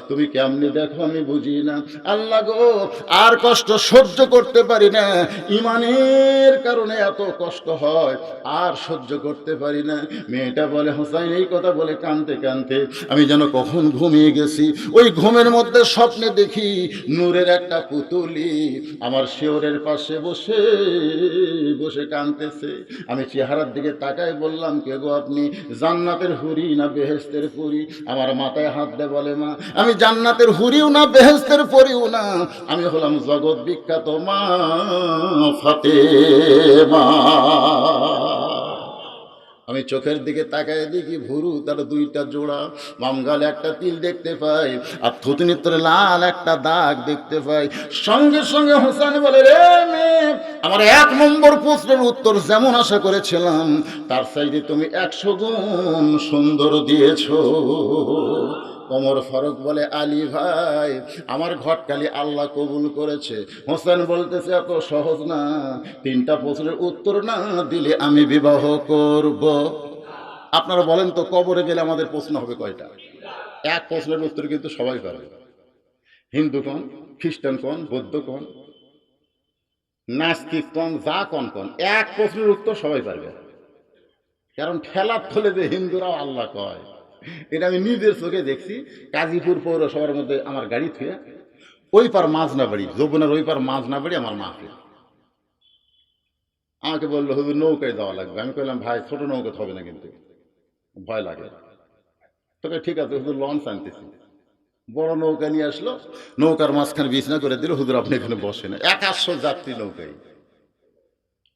তুমি কেমনে দেখো আমি বুঝি না। আল্লাহ গো, আর কষ্ট সহ্য করতে পারি না, ইমানের কারণে এত কষ্ট হয়, আর সহ্য করতে পারি না। মেয়েটা বলে, হোসাইন, এই কথা বলে কাঁদতে কাঁদতে আমি যেন কখন ঘুমিয়ে গেছি। ওই ঘুমের মধ্যে স্বপ্নে দেখি নূরের একটা পুতুলি আমার শিওরের পাশে বসে বসে কাঁদতেছে। আমি চেহারার দিকে তাকাই, বললাম, কে গো আপনি? জান্নাতের হুরি না বেহেশতের পুরি? আমার মাথায় হাত দে, বলে, মা আমি জান্নাতের হুরিও না বেহেশতের পরিও না, আমি হলাম জগৎ বিখ্যাত মা ফাতেমা। আমি চোখের দিকে তাকায় দেখি ভুরু তার 2টা জোড়া, বাম গালে একটা তিল দেখতে পাই, আর থুতনির তলে লাল একটা দাগ দেখতে পাই। সঙ্গে সঙ্গে হোসেন বলে, রে মেয়ে, আমার 1 নম্বর প্রশ্নের উত্তর যেমন আশা করেছিলাম, তার চাইতে তুমি 100 গুণ সুন্দর দিয়েছো। ওমর ফারুক বলে, আলী ভাই, আমার ঘটকালি আল্লাহ কবুল করেছে। হোসেন বলতেছে, এত সহজ না, 3টা প্রশ্নের উত্তর না দিলে আমি বিবাহ করব। আপনারা বলেন তো, কবরে গেলে আমাদের প্রশ্ন হবে কয়টা? 1 প্রশ্নের উত্তর কিন্তু সবাই পারবে। হিন্দু কোন, খ্রিস্টান কোন, বৌদ্ধ কোন, নাস্তিক কোন, যা কোন, 1 প্রশ্নের উত্তর সবাই পারবে। কারণ ঠেলার থলে যে হিন্দুরাও আল্লাহ কয়, এটা আমি নিজের চোখে দেখছি। কাজীপুর পৌরসভার মধ্যে আমার গাড়ি থুয়ে ওই পার মাজনা বাড়ি, যৌবনের ওই পার মাজনা বাড়ি আমার মাহফিল। আমাকে বললো, হুজুর নৌকায় যাওয়া লাগবে। আমি কইলাম, ভাই ছোট নৌকা হবে না, কিন্তু ভয় লাগে। তোকে ঠিক আছে হুজুর, লঞ্চ আনতেছি। বড় নৌকা নিয়ে আসলো, নৌকার মাঝখানে বিছনা করে দিল, হুজুর আপনি এখানে বসেন। 100 যাত্রী নৌকায়।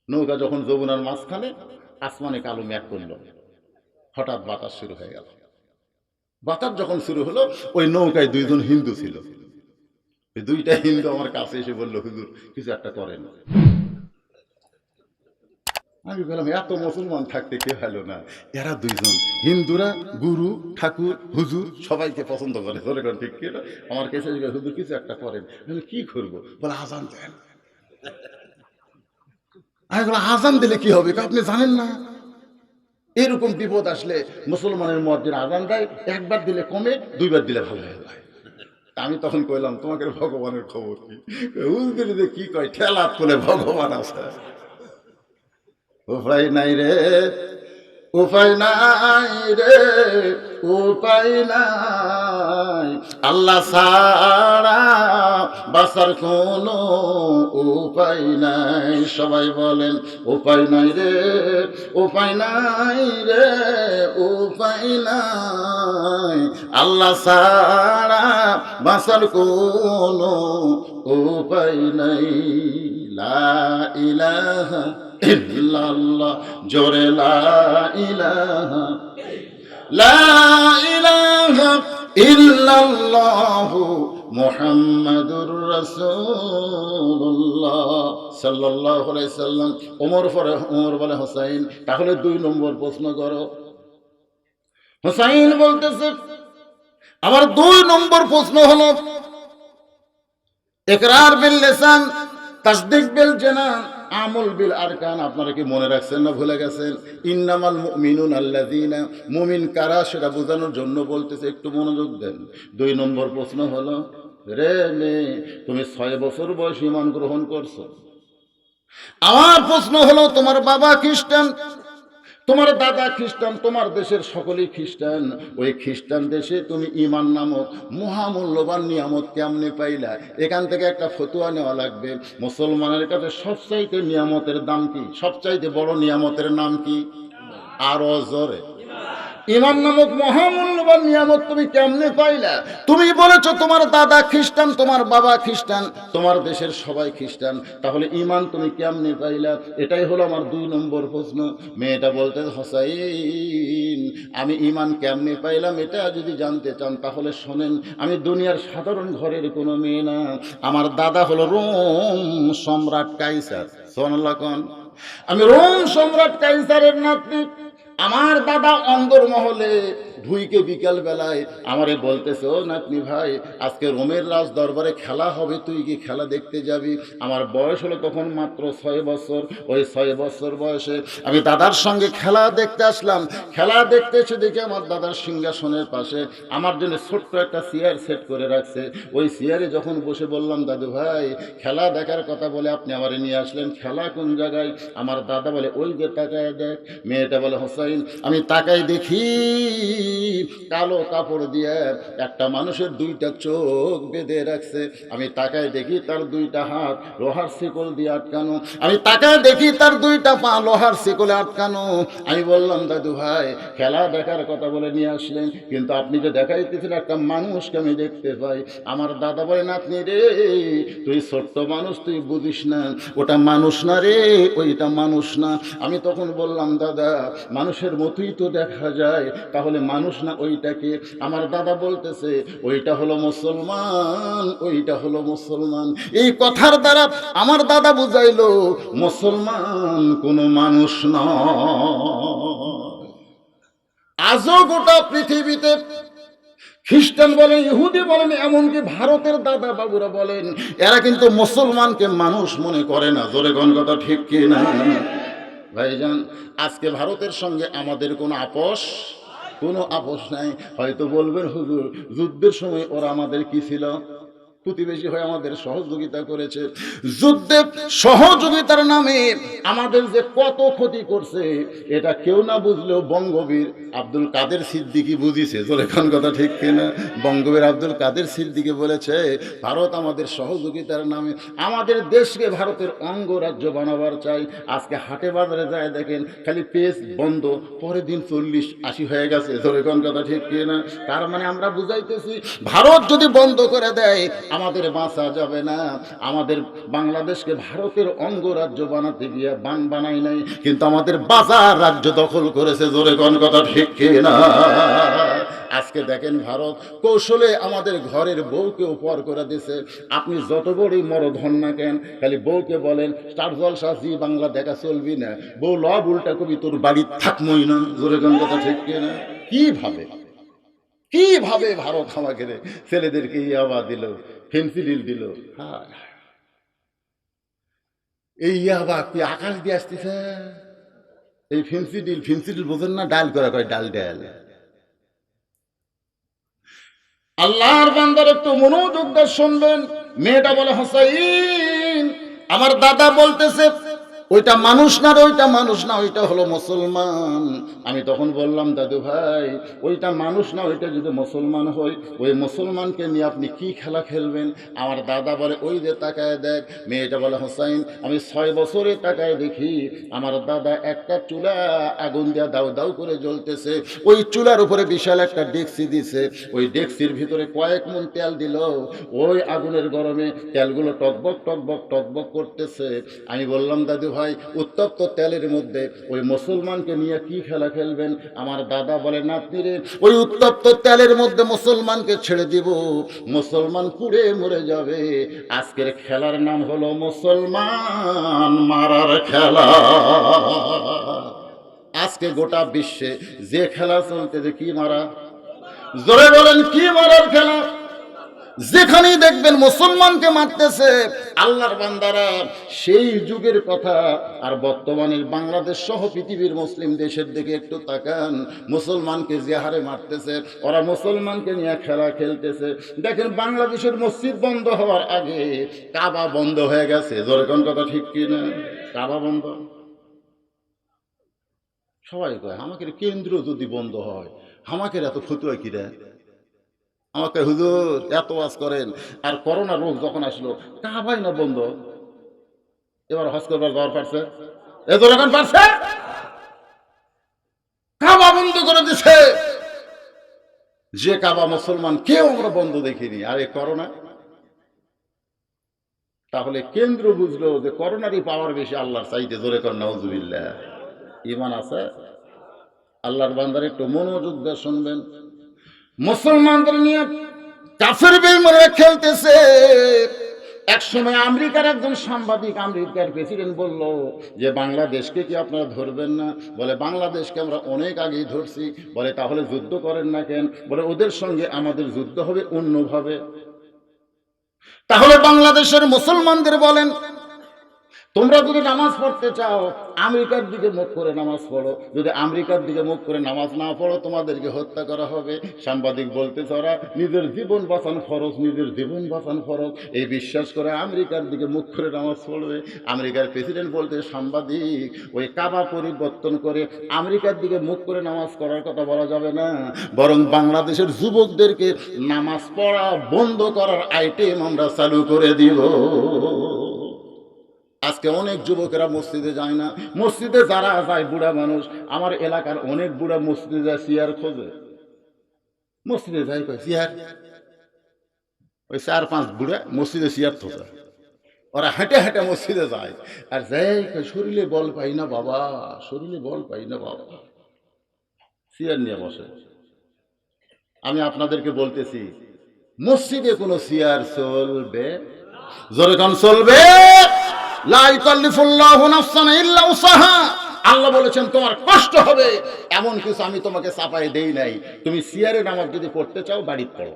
নৌকা যখন যমুনার মাঝখানে, আসমানে কালো মেঘ করলো, হঠাৎ বাতাস শুরু হয়ে গেল। বাতাস যখন শুরু হলো, ওই নৌকায় 2জন হিন্দু ছিল। ওই 2টা হিন্দু আমার কাছে এসে বললো, হুজুর কিছু একটা করেন। আমি বললাম, এত মুসলমান থাকতে কে হলো না? এরা 2জন হিন্দুরা গুরু ঠাকুর হুজুর সবাইকে পছন্দ করে, ধরে কোন ঠিক কি? আমার কাছে হুজুর কিছু একটা করেন। আমি কি করবো? বলে, আজান দেন। আমি বললাম, আজান দিলে কি হবে? আপনি জানেন না? এরকম বিপদ আসলে মুসলমানের মুয়াজ্জিন আজান দেয়, 1বার দিলে কমে, 2বার দিলে ভালো হয়ে যায়। আমি তখন কইলাম, তোমাকে ভগবানের খবর কি? হুজুর যে কি কয়, ঠেলাত করে ভগবান আছে। উপায় নাই রে, উপায় নাই রে, উপায় নাই, আল্লাহ ছাড়া বাঁচার কোনো উপায় নাই। সবাই বলেন, উপায় নাই রে, উপায় নাই রে, উপায় নাই, আল্লাহ ছাড়া বাঁচার কোনো উপায় নাই। লা ইলাহা ইল্লাল্লাহ, জোরে লা ইলাহা, লা ইলাহা ইল্লাল্লাহু মুহাম্মাদুর রাসূলুল্লাহ সাল্লাল্লাহু আলাইহি সাল্লাম। ওমর বলে, হোসাইন তাহলে 2 নম্বর প্রশ্ন করো। হোসাইন বলতেছে, আমার 2 নম্বর প্রশ্ন হলো ইকরার বিল লিসান তাসদিক বিল জানান আমল বিল আরকান। আপনারা কি মনে রাখছেন না ভুলে গেছেন? ইন্নামাল মুমিনুন আল্লাযীনা, মুমিন কারা সেটা বোঝানোর জন্য বলতেছে, একটু মনোযোগ দেন। 2 নম্বর প্রশ্ন হলো, রে মেয়ে তুমি 6 বছর বয়স ঈমান গ্রহণ করছো। আমার প্রশ্ন হলো, তোমার বাবা খ্রিস্টান, তোমার দাদা খ্রিস্টান, তোমার দেশের সকলেই খ্রিস্টান, ওই খ্রিস্টান দেশে তুমি ঈমান নামক মহামূল্যবান নিয়ামত কেমনে পাইলা? এখান থেকে একটা ফতোয়া নেওয়া লাগবে। মুসলমানের কাছে সবচাইতে নিয়ামতের দাম কি? সবচাইতে বড় নিয়ামতের নাম কি? আরো জোরে। ঈমান নামক মহামূল্যবান নিয়ামত তুমি কেমনে পাইলা? তুমি বলেছো তোমার দাদা খ্রিস্টান, তোমার বাবা খ্রিস্টান, তোমার দেশের সবাই খ্রিস্টান, তাহলে ঈমান তুমি কেমনে পাইলা? এটাই হলো আমার 2 নম্বর প্রশ্ন। মেয়েটা বলতে, হোসাইন আমি ঈমান কেমনে পাইলাম এটা যদি জানতে চান তাহলে শোনেন, আমি দুনিয়ার সাধারণ ঘরের কোনো মেয়ে না। আমার দাদা হলো রোম সম্রাট কাইসার। সুবহানাল্লাহ কোন? আমি রোম সম্রাট কাইসারের নাতনি। আমার দাদা অন্দরমহলে ঢুইকে বিকাল বেলায় আমারে বলতেছে, ও নাতনি ভাই আজকে রোমের রাজ দরবারে খেলা হবে, তুই কি খেলা দেখতে যাবি? আমার বয়স হলো তখন মাত্র 6 বছর। ওই 6 বছর বয়সে আমি দাদার সঙ্গে খেলা দেখতে আসলাম। খেলা দেখতে এসে দেখে আমার দাদার সিংহাসনের পাশে আমার জন্য ছোট্ট একটা চেয়ার সেট করে রাখছে। ওই চেয়ারে যখন বসে বললাম, দাদু ভাই খেলা দেখার কথা বলে আপনি আমারে নিয়ে আসলেন, খেলা কোন জায়গায়? আমার দাদা বলে, ওই যে তাকায় দেখ। মেয়েটা বলে, হোসাইন আমি তাকাই দেখি কালো কাপড় দিয়ে একটা মানুষের 2টা চোখ বেঁধে রাখছে। আমি তাকায় দেখি তার 2টা হাত লোহার শিকল দিয়ে আটকানো। আমি তাকায় দেখি তার 2টা পা লোহার শিকলে আটকানো। আমি বললাম, দাদু ভাই খেলা দেখার কথা বলে নিয়ে আসলেন, কিন্তু আপনি যে দেখাইতেছেন একটা মানুষকে আমি দেখতে পাই। আমার দাদা বলে, নাতনি রে তুই ছোট্ট মানুষ, তুই বুঝিস না, ওটা মানুষ না রে, ওইটা মানুষ না। আমি তখন বললাম, দাদা মানুষের মতোই তো দেখা যায়, তাহলে মানুষ না ওইটাকে? আমার দাদা বলতেছে, ওইটা হলো মুসলমান, ওইটা হলো মুসলমান। এই কথার দ্বারা আমার দাদা বুঝাইলো মুসলমান কোনো মানুষ নয়। আজও গোটা পৃথিবীতে খ্রিস্টান বলেন, ইহুদি বলেন, এমনকি ভারতের দাদা বাবুরা বলেন, এরা কিন্তু মুসলমানকে মানুষ মনে করে না। জোরে কোন কথা ঠিক কি না? ভাইজান আজকে ভারতের সঙ্গে আমাদের কোনো আপোষ নাই। হয়তো বলবেন, হুজুর যুদ্ধের সময় ওরা আমাদের কি ছিল? প্রতিবেশী হয়ে আমাদের সহযোগিতা করেছে। যুদ্ধে সহযোগিতার নামে আমাদের যে কত ক্ষতি করছে এটা কেউ না বুঝলেও বঙ্গবীর আব্দুল কাদের সিদ্দিকী বুঝিছে। জোরেখান কথা ঠিক কিনা? বঙ্গবীর আব্দুল কাদের সিদ্দিকী বলেছে, ভারত আমাদের সহযোগিতার নামে আমাদের দেশকে ভারতের অঙ্গরাজ্য বানাবার চাই। আজকে হাটে বাজারে যায় দেখেন খালি পেজ বন্ধ, পরের দিন 40-80 হয়ে গেছে। জোরেখান কথা ঠিক কিনা? তার মানে আমরা বুঝাইতেছি ভারত যদি বন্ধ করে দেয় আমাদের বাঁচা যাবে না। আমাদের বাংলাদেশকে ভারতের অঙ্গরাজ্য বানাতে গিয়ে বানাই নাই, কিন্তু আমাদের বাজার রাজ্য দখল করেছে। জোরে কোন কথা ঠিক কিনা? আজকে দেখেন ভারত কৌশলে আমাদের ঘরের বউকে উপর করে দিছে। আপনি যত বড়ই মরদ হন না কেন, খালি বউকে বলেন স্টার জলসা জি বাংলা দেখা চলবি না, বউ লব উল্টা কবি তোর বাড়ি থাকমই না। জোরে কোন কথা ঠিক কিনা? কিভাবে ভারত আমাকে ছেলেদেরকে ইয়াবা দিল, ফেন্সিডিল দিল। হ্যাঁ এই ইয়াবা কি আকাশ দিয়ে আসতেছে? এই ফেন্সিডিল বোঝেন না? ডাল করা কয় ডাল। আল্লাহর বান্দার একটু মনোযোগ দিয়ে শুনবেন। মেয়েটা বলে, হোসাইন আমার দাদা বলতেছে ওইটা মানুষ না, ওইটা মানুষ না, ওইটা হলো মুসলমান। আমি তখন বললাম, দাদু ভাই ওইটা মানুষ না, ওইটা যদি মুসলমান হয় ওই মুসলমানকে নিয়ে আপনি কি খেলা খেলবেন? আমার দাদা বলে, ওই যে তাকায় দেখ। মেয়েটা বলে, হোসাইন আমি 6 বছরে তাকায় দেখি আমার দাদা একটা চুলা আগুন দিয়া দাউ দাউ করে জ্বলতেছে। ওই চুলার উপরে বিশাল একটা ডেকসি দিছে, ওই ডেকসির ভিতরে কয়েক মণ তেল দিল। ওই আগুনের গরমে তেলগুলো টকবক টকবক টকবক করতেছে। আমি বললাম, দাদু ভাই উত্তপ্ত তেলের মধ্যে ওই মুসলমানকে নিয়ে কি খেলা খেলবেন? আমার দাদা বলে, নাতনি রে ওই উত্তপ্ত তেলের মধ্যে মুসলমানকে ছেড়ে দিব, মুসলমান পুড়ে মরে যাবে। আজকের খেলার নাম হলো মুসলমান মারার খেলা। আজকে গোটা বিশ্বে যে খেলা চলতেছে কি মারা? জোরে বলেন কি মারার খেলা? যেখানেই দেখবেন মুসলমানকে মারতেছে আল্লাহর বান্দারা। সেই যুগের কথা। আর বর্তমানে বাংলাদেশ সহ পৃথিবীর মুসলিম দেশের দিকে একটু তাকান, মুসলমানকে যে হারে মারতেছে, ওরা মুসলমানকে নিয়ে খেলা খেলতেছে। দেখেন বাংলাদেশের মসজিদ বন্ধ হওয়ার আগে কাবা বন্ধ হয়ে গেছে। জোরে কোন কথা ঠিক কিনা? কাবা বন্ধ। সবাই কয় আমাকে কেন্দ্র যদি বন্ধ হয়, আমাকে এত ফতুয়া কিরা, আমাকে হুজুর এত ওয়াজ করেন। আর করোনা রোগ যখন আসলো কাবাই না বন্ধ, এবার হজ করবার যাওয়ার পারছে, এত এখন পারছে, কাবা বন্ধ করে দিছে। যে কাবা মুসলমান কেউ আমরা বন্ধ দেখিনি। আর এই করোনা, তাহলে কেন্দ্র বুঝলো যে করোনারই পাওয়ার বেশি আল্লাহর চাইতে। জোরে কর নাউজুবিল্লাহ। ঈমান আছে? আল্লাহর বান্দার একটু মনোযোগ দিয়ে শুনবেন। মুসলমানদের নিয়ে কাফের বেঈমানরা খেলতেছে। এক সময় আমেরিকার একজন সাংবাদিক, আমেরিকার প্রেসিডেন্ট বলল যে বাংলাদেশকে কি আপনারা ধরবেন না? বলে বাংলাদেশকে আমরা অনেক আগেই ধরছি। বলে তাহলে যুদ্ধ করেন না কেন? বলে ওদের সঙ্গে আমাদের যুদ্ধ হবে অন্যভাবে। তাহলে বাংলাদেশের মুসলমানদের বলেন, তোমরা যদি নামাজ পড়তে চাও আমেরিকার দিকে মুখ করে নামাজ পড়ো, যদি আমেরিকার দিকে মুখ করে নামাজ না পড়ো তোমাদেরকে হত্যা করা হবে। সাংবাদিক বলতেছে ওরা নিজের জীবন বাঁচান ফরজ, নিজের জীবন বাঁচান ফরজ, এই বিশ্বাস করে আমেরিকার দিকে মুখ করে নামাজ পড়বে। আমেরিকার প্রেসিডেন্ট বলতে সাংবাদিক ওই কাবা পরিবর্তন করে আমেরিকার দিকে মুখ করে নামাজ পড়ার কথা বলা যাবে না, বরং বাংলাদেশের যুবকদেরকে নামাজ পড়া বন্ধ করার আইটেম আমরা চালু করে দিব। আজকে অনেক যুবকেরা মসজিদে যায় না। মসজিদে যারা যায় বুড়া মানুষ, আমার এলাকার অনেক বুড়া মসজিদে যায় চেয়ার খোঁজে। মসজিদে যায় কয় চেয়ার, ওই 4-5 বুড়া মসজিদে চেয়ার খোঁজে। ওরা হেঁটে হেঁটে মসজিদে যায় আর যাই শরীরে বল পাই না বাবা, শরীরে বল পাই না বাবা, চেয়ার নিয়ে বসে। আমি আপনাদেরকে বলতেছি মসজিদে কোনো চেয়ার চলবে? জোরে কোন চলবে? লা ইকাল্লিফুল্লাহু নাফসান ইল্লা উসাহা। আল্লাহ বলেছেন তোমার কষ্ট হবে, এমন কিছু আমি তোমাকে চাপাই দেই নাই। তুমি সিয়ারে নামাজ যদি পড়তে চাও বাড়িতে পড়ো,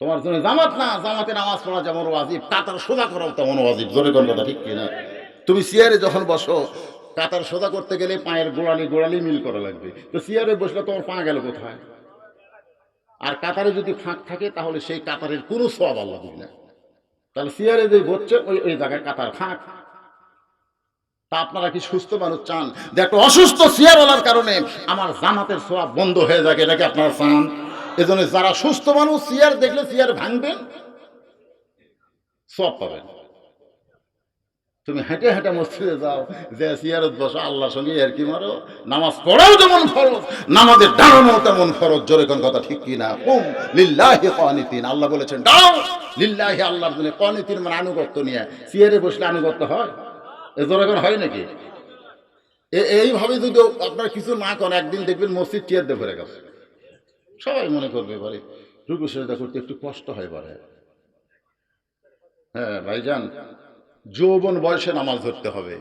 তোমার জন্য জামাত না, জামাতে নামাজ পড়া যেমন ওয়াজিব, কাতার সোজা করাও তেমন ওয়াজিব। জোরে কোন কথা ঠিক কিনা? তুমি সিয়ারে যখন বসো কাতার সোজা করতে গেলে পায়ের গোড়ালি গোড়ালি মিল করা লাগবে। তো সিয়ারে বসলে তোমার পা গেল কোথায়? আর কাতারে যদি ফাঁক থাকে তাহলে সেই কাতারের কোনো সওয়াব আল্লাহ দিবে না। তাহলে সিয়ারে যে বসছে ওই ওই জায়গায় কাতার ফাঁক। তা আপনারা কি সুস্থ মানুষ চান যে একটা অসুস্থ চেয়ারওয়ালার কারণে আমার জামাতের সওয়াব বন্ধ হয়ে যাবে? এটাকে আপনারা চান? এজন্য যারা সুস্থ মানুষ চেয়ার দেখলে চেয়ার ভাঙবেন, সওয়াব পাবেন। তুমি হেঁটে হেঁটে মসজিদে যাও, যে চেয়ারত বসো আল্লাহর সঙ্গে আর কি মারো, নামাজ পড়াও যেমন ফরজ, নামাজের দাঁড়ানো তেমন ফরজ। জোরে কোন কথা ঠিক কিনা? কুম লিল্লাহি কানিতিন। আল্লাহ বলেছেন দাঁড়াও লিল্লাহি, আল্লাহর জন্য। কানিতিন মানে আনুগত্য নিয়ে। চেয়ারে বসলে আনুগত্য হয়? এ জোরে কোন হয় নাকি? এইভাবে যদি আপনার কিছু না করেন, একদিন দেখবেন মসজিদ চেয়ার দিয়ে ভরে গেছে। সবাই মনে করবে পারে রুকু সেজদা করতে একটু কষ্ট হয় পারে। হ্যাঁ ভাইজান, যৌবন বয়সে নামাজ ধরতে হবে।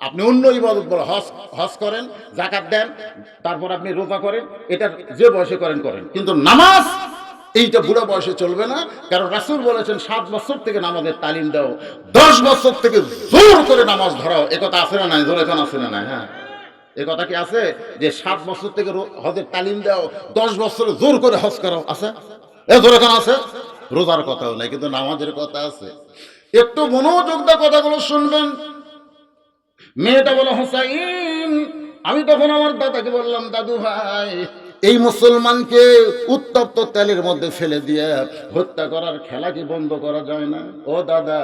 আপনি অন্য ইবাদত বলে হজ করেন, যাকাত দেন, তারপর আপনি রোজা করেন, এটা যে বয়সে করেন করেন, কিন্তু নামাজ এইটা বুড়া বয়সে চলবে না। কারণ রাসূল বলেছেন 7 বছর থেকে নামাজের তালিম দাও, 10 বছর থেকে জোর করে নামাজ ধরাও। একথা আছে না নাই? জোরে কোন আছে না নাই? হ্যাঁ, এ কথা কি আছে যে 7 বছর থেকে হজের তালিম দাও, 10 বছরে জোর করে হজ করাও? আছে? এ জোরে কোন আছে? রোজার কথাও নাই, কিন্তু নামাজের কথা আছে। একটু মনোযোগ দিয়ে কথাগুলো শুনবেন। মেয়েটা বলে হোসাইন, আমি তখন আমার দাদাকে বললাম দাদু ভাই, এই মুসলমানকে উত্তপ্ত তেলের মধ্যে ফেলে দিয়ে হত্যা করার খেলা কি বন্ধ করা যায় না? ও দাদা,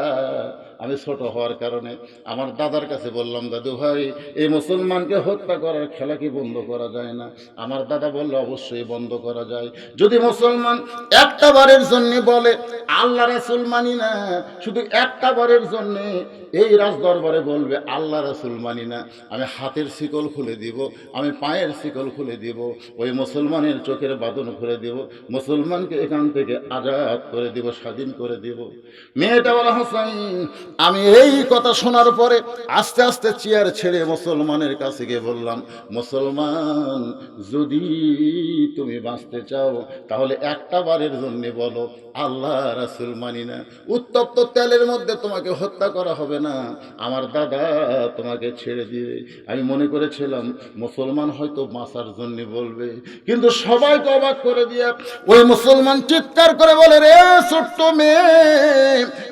আমি ছোট হওয়ার কারণে আমার দাদার কাছে বললাম দাদু ভাই, এই মুসলমানকে হত্যা করার খেলা কি বন্ধ করা যায় না? আমার দাদা বলল অবশ্যই বন্ধ করা যায়। যদি মুসলমান একটা বারের জন্য বলে আল্লাহ রাসূল মানি না, শুধু একটা বারের জন্য এই রাজ দরবারে বলবে আল্লাহ রাসূল মানি না, আমি হাতের শিকল খুলে দিব, আমি পায়ের শিকল খুলে দিব, ওই মুসলমানের চোখের বাঁধন খুলে দিব, মুসলমানকে এখান থেকে আজাদ করে দিব, স্বাধীন করে দিব। মেয়েটা বলা হোসাইন, আমি এই কথা শোনার পরে আস্তে আস্তে চেয়ার ছেড়ে মুসলমানের কাছে গিয়ে বললাম, মুসলমান, যদি তুমি বাঁচতে চাও তাহলে একটা বারের জন্য বলো আল্লাহ রাসূল মানি না। উত্তপ্ত তেলের মধ্যে তোমাকে হত্যা করা হবে না, আমার দাদা তোমাকে ছেড়ে দিবে। আমি মনে করেছিলাম মুসলমান হয়তো বাঁচার জন্য বলবে, কিন্তু সবাইকে অবাক করে দিয়ে ওই মুসলমান চিৎকার করে বলে, রে ছোট্ট মেয়ে,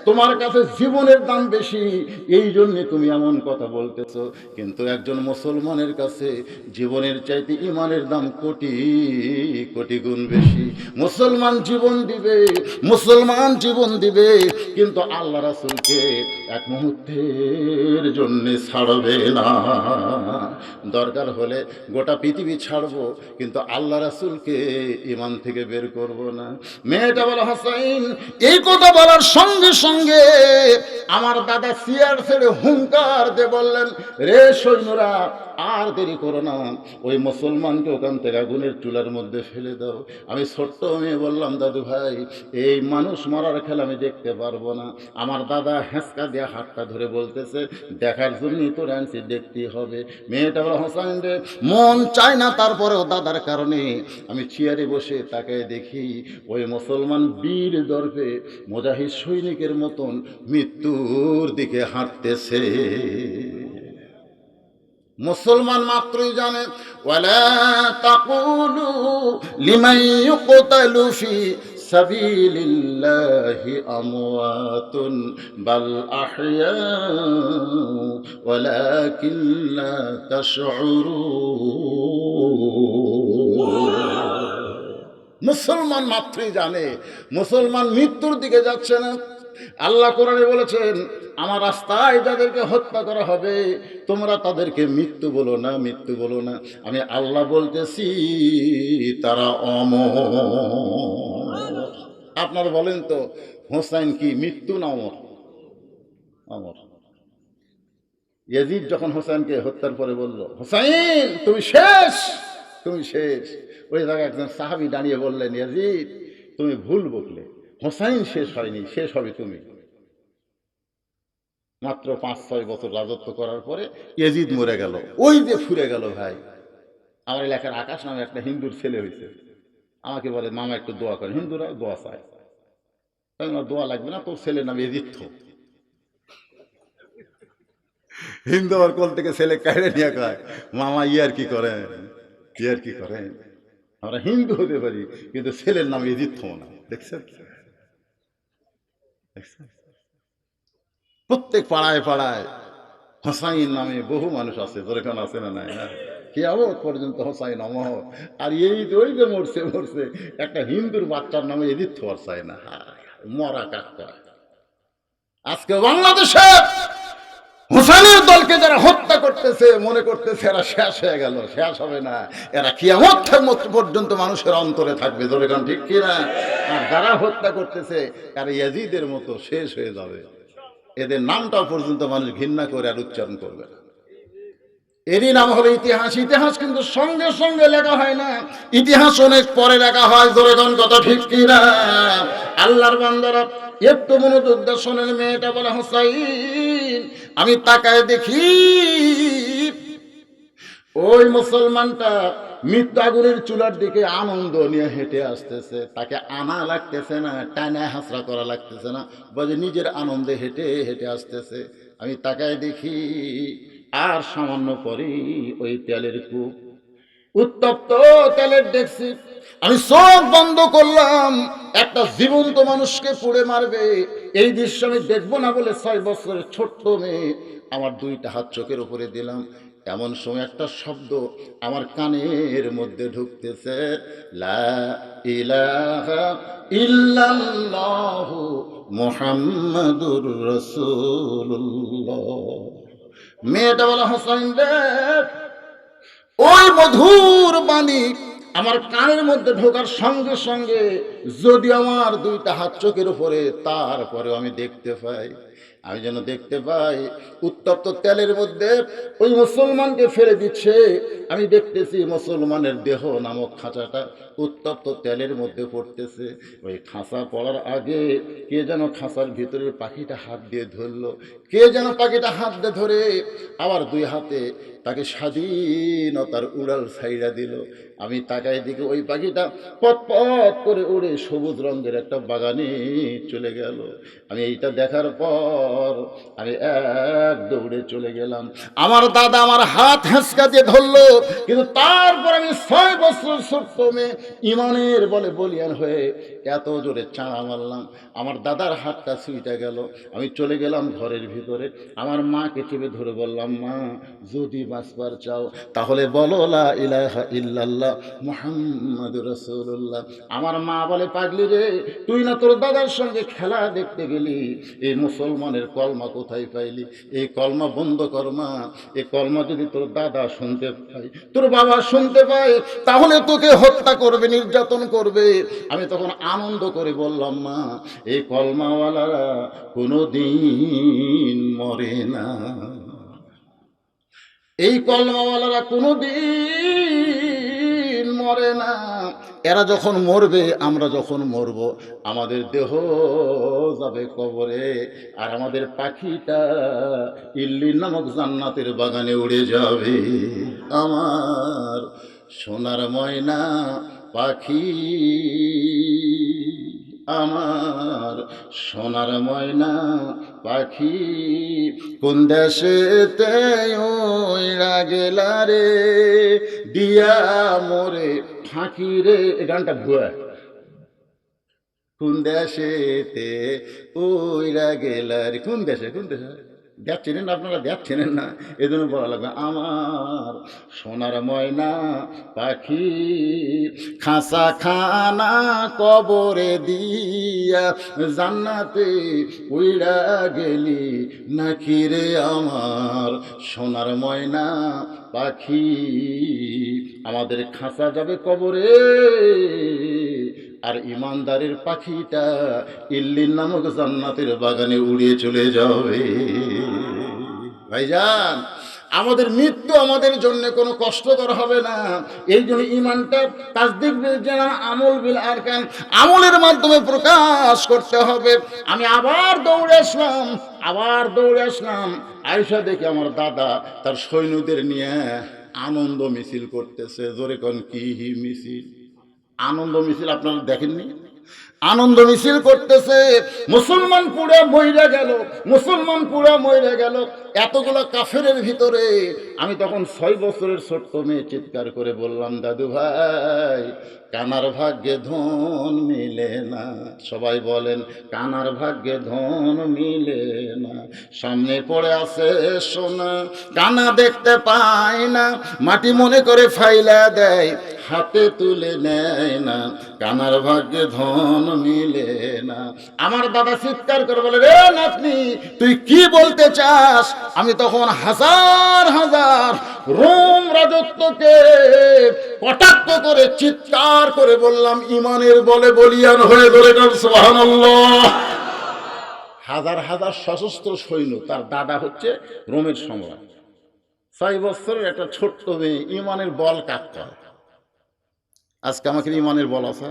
তোমার কাছে জীবনের দাম বেশি, এই জন্য তুমি এমন কথা বলতেছ। কিন্তু একজন মুসলমানের কাছে জীবনের চাইতে ইমানের দাম কোটি কোটি গুণ বেশি। মুসলমান জীবন দিবে, মুসলমান জীবন দিবে, কিন্তু আল্লাহ রাসূলকে এক মুহূর্তের জন্য ছাড়বে না। দরকার হলে গোটা পৃথিবী ছাড়বো, কিন্তু আল্লাহ রাসূলকে ইমান থেকে বের করব না। মেয়েটা বলে, হোসাইন, এই কথা বলার সঙ্গে সঙ্গে আমার দাদা চেয়ার ছেড়ে হুঙ্কার দিয়ে বললেন, রে সৈন্যরা, আর দেরি করো না, ওই মুসলমানকে ওখান থেকে আগুনের চুলার মধ্যে ফেলে দাও। আমি ছোট্ট মেয়ে বললাম, দাদু ভাই, এই মানুষ মারার খেলা আমি দেখতে পারবো না। আমার দাদা হেঁচকা দিয়ে হাতটা ধরে বলতেছে, দেখার জন্যই তো আনছি, দেখতেই হবে। মেয়েটা বলে, হোসাইন রে, মন চায় না, তারপরেও দাদার কারণে আমি চেয়ারে বসে তাকে দেখি ওই মুসলমান বীর দর্পে মুজাহিদ সৈনিকের মতন মৃত্যুর দিকে হাঁটতেছে। মুসলমান মাত্রই জানে, ওয়ালা তাকুলু লিমান ইউকতালু ফি সাবিলিল্লাহি আমওয়াতুন বাল আহইয়াউ ওয়ালাকিন লা তাশউরুন। মুসলমান মাত্রই জানে মুসলমান মৃত্যুর দিকে যাচ্ছে না। আল্লাহ কোরআনে বলেছেন, আমার রাস্তায় যাদেরকে হত্যা করা হবে তোমরা তাদেরকে মৃত্যু বলো না, মৃত্যু বলো না। আমি আল্লাহ বলতেছি তারা অমর। আপনারা বলেন তো, হোসাইন কি মৃত্যু না অমর? অমর। ইয়াজিদ যখন হোসেনকে হত্যার পরে বলল, হোসাইন তুমি শেষ, তুমি শেষ, ওই জায়গায় একজন সাহাবী দাঁড়িয়ে বললেন, ইয়াজিদ তুমি ভুল বকলে, হোসাইন শেষ হয়নি, শেষ হবে তুমি। মাত্র 5-6 বছর রাজত্ব করার পরে ইয়াজিদ মরে গেল। ওই যে ফুরে গেল ভাই। আমার এলাকার আকাশ নামে একটা হিন্দুর ছেলে হয়েছে, আমাকে বলে, মামা একটু দোয়া করে। হিন্দুরা দোয়া চায়, দোয়া লাগবে না, তোর ছেলের নাম ইয়াজিদ। হিন্দু আর কোল থেকে ছেলে কাইড়ে নিয়ে কয়, মামা ইয়ার কি করেন, ইয়ার কি করেন। আমরা হিন্দু হতে পারি, কিন্তু ছেলের নাম ইয়াজিদ না। দেখছেন, প্রত্যেক পাড়ায় পাড়ায় হোসাইন নামে বহু মানুষ আছে, যেখানে আছে না নাই, কিয়ামত পর্যন্ত হোসাইন অমর। আর এই ওই যে মরছে মরছে, একটা হিন্দুর বাচ্চার নামে ইয়াজিদ চায় না, মরা কাক কয়। আজকে বাংলাদেশে হোসেনের দলকে যারা হত্যা করতেছে, মনে করতেছে এরা শেষ হয়ে গেল, শেষ হবে না, এরা কিয়ামত পর্যন্ত মানুষের অন্তরে থাকবে। ধরে কারণ ঠিক কিনা? আর যারা হত্যা করতেছে এরা ইয়াজিদের মতো শেষ হয়ে যাবে, এদের নামটাও পর্যন্ত মানুষ ঘৃণা করে আর উচ্চারণ করবে না। এরই নাম হলো ইতিহাস। ইতিহাস কিন্তু সঙ্গে সঙ্গে লেখা হয় না, ইতিহাস অনেক পরে লেখা হয়। ধরে কারণ কথা ঠিক কিনা? আল্লাহর বান্দারা একটু মনোযোগ দিয়ে শোনেন। মেয়েটা বলে, হোসাইন, আমি তাকায় দেখি ওই মুসলমানটা মৃত্যু আগুনের চুলার দিকে আনন্দ নিয়ে হেঁটে আসতেছে। তাকে আনা লাগতেছে না, টানা হাসরা করা লাগতেছে না, বলে নিজের আনন্দে হেঁটে হেঁটে আসতেছে। আমি তাকায় দেখি আর সামান্য পরেই ওই তেলের কূপ, উত্তপ্ত তেলের ডেকসি। আমি চোখ বন্ধ করলাম, একটা জীবন্ত মানুষকে পুড়ে মারবে। এই দৃশ্য আমি দেখবো না বলে 6 বছরের ছোট্ট মেয়ে আমার 2টা হাত চোখের উপরে দিলাম। এমন সময় একটা শব্দ আমার কানের মধ্যে ঢুকতেছে, লা ইলাহা ইল্লাল্লাহু মুহাম্মাদুর রাসূলুল্লাহ। মেয়েটা বলা, হোসাইন রে, ওই মধুর বাণী আমার কানের মধ্যে ঢোকার সঙ্গে সঙ্গে যদি আমার দুইটা হাত চোখের উপরে, তারপরে আমি দেখতে পাই, আমি যেন দেখতে পাই উত্তপ্ত তেলের মধ্যে ওই মুসলমানকে ফেলে দিচ্ছে। আমি দেখতেছি মুসলমানের দেহ নামক খাঁচাটা উত্তপ্ত তেলের মধ্যে পড়তেছে। ওই খাঁচা পড়ার আগে কে যেন খাঁচার ভিতরের পাখিটা হাত দিয়ে ধরলো, কে যেন পাখিটা হাত দিয়ে ধরে আবার দুই হাতে তাকে স্বাধীনতার উড়াল ছাইড়া দিল। আমি তাকাই দিকে ওই পাখিটা পথ পথ করে উড়ে সবুজ রঙের একটা বাগানে চলে গেল। আমি এইটা দেখার পর আমি এক দৌড়ে চলে গেলাম। আমার দাদা আমার হাত হেঁচকা দিয়ে ধরলো, কিন্তু তারপর আমি 6 বছর ছোট্ট মেয়ে ইমানের বলে বলিয়ান হয়ে এত জোরে চাঁড়া মারলাম, আমার দাদার হাতটা ছুঁইটা গেল। আমি চলে গেলাম ঘরের ভিতরে, আমার মাকে চেপে ধরে বললাম, মা যদি বাঁচবার চাও তাহলে বলো লা ইলাহা ইল্লাল্লাহ মুহাম্মাদুর রাসূলুল্লাহ। আমার মা বলে, পাগলি রে, তুই না তোর দাদার সঙ্গে খেলা দেখতে গেলি, এই মুসলমানের কলমা কোথায় পাইলি? এই কলমা বন্ধ কর মা, এই কলমা যদি তোর দাদা শুনতে পায়, তোর বাবা শুনতে পায়, তাহলে তোকে হত্যা করবে, নির্যাতন করবে। আমি তখন আনন্দ করে বললাম, মা এই কলমাওয়ালারা কোনো দিন মরে না, এই কলমাওয়ালারা কোনো দিন মরে না। এরা যখন মরবে, আমরা যখন মরব, আমাদের দেহ যাবে কবরে, আর আমাদের পাখিটা ইল্লিন নামক জান্নাতের বাগানে উড়ে যাবে। আমার সোনার ময়না পাখি, আমার সোনার ময়না পাখি, কোন দেশেতে ওইরা গেলা রে, দিয়া মোরে ফাঁকি রে। এই গানটা ভুয়া। কোন দেশেতে ওইরা গেলা রে, কোন দেশে, কোন দেশে দেখ চেনেন না আপনারা, দেখ চেনেন না, এই জন্য বলা লাগবে আমার সোনার ময়না পাখি, খাঁচা খানা কবরে দিয়া জান্নাতে উইড়া গেলি নাকি রে আমার সোনার ময়না পাখি। আমাদের খাঁচা যাবে কবরে, আর ইমানদারের পাখিটা ইল্লিন নামক জান্নাতের বাগানে উড়িয়ে চলে যাবে। ভাইজান, আমাদের মৃত্যু আমাদের জন্য কোনো কষ্টকর হবে না। এই জন্য ইমানটা তাসদিক বিল জানান, আমল বিল আরকান, আমলের মাধ্যমে প্রকাশ করতে হবে। আমি আবার দৌড়ে আসলাম, আয়েশা দেখে আমার দাদা তার সৈন্যদের নিয়ে আনন্দ মিছিল করতেছে। জোরে কোন কি মিছিল? আনন্দ মিছিল আপনারা দেখেননি? আনন্দ মিছিল করতেছে। মুসলমান পুরা মইরা গেল, মুসলমান পুরা মইরা গেল এতগুলো কাফেরের ভিতরে। আমি তখন 6 বছরের ছোট্ট মেয়ে চিৎকার করে বললাম, দাদু ভাই কানার ভাগ্যে ধন মিলে না। সবাই বলেন, কানার ভাগ্যে ধন মিলে না। সামনে পড়ে আছে সোনা, কানা দেখতে পায় না, মাটি মনে করে ফাইলা দেয়, হাতে তুলে নেয় না, কানার ভাগ্যে ধন মিলে না। আমার দাদা চিৎকার করে বলে, রে নাতনি তুই কি বলতে চাস? আমি তখন হাজার হাজার রোম রাজত্বকে কটাক্ষ করে চিৎকার করে বললাম, ইমানের বলে বলিয়ান হয়ে ধরে সুবহানাল্লাহ। হাজার হাজার সশস্ত্র সৈন্য, তার দাদা হচ্ছে রোমের সম্রাট। 6 বছরের একটা ছোট্ট মেয়ে ইমানের বল কাজ করে। আজকে আমাকে ইমানের বল আছে।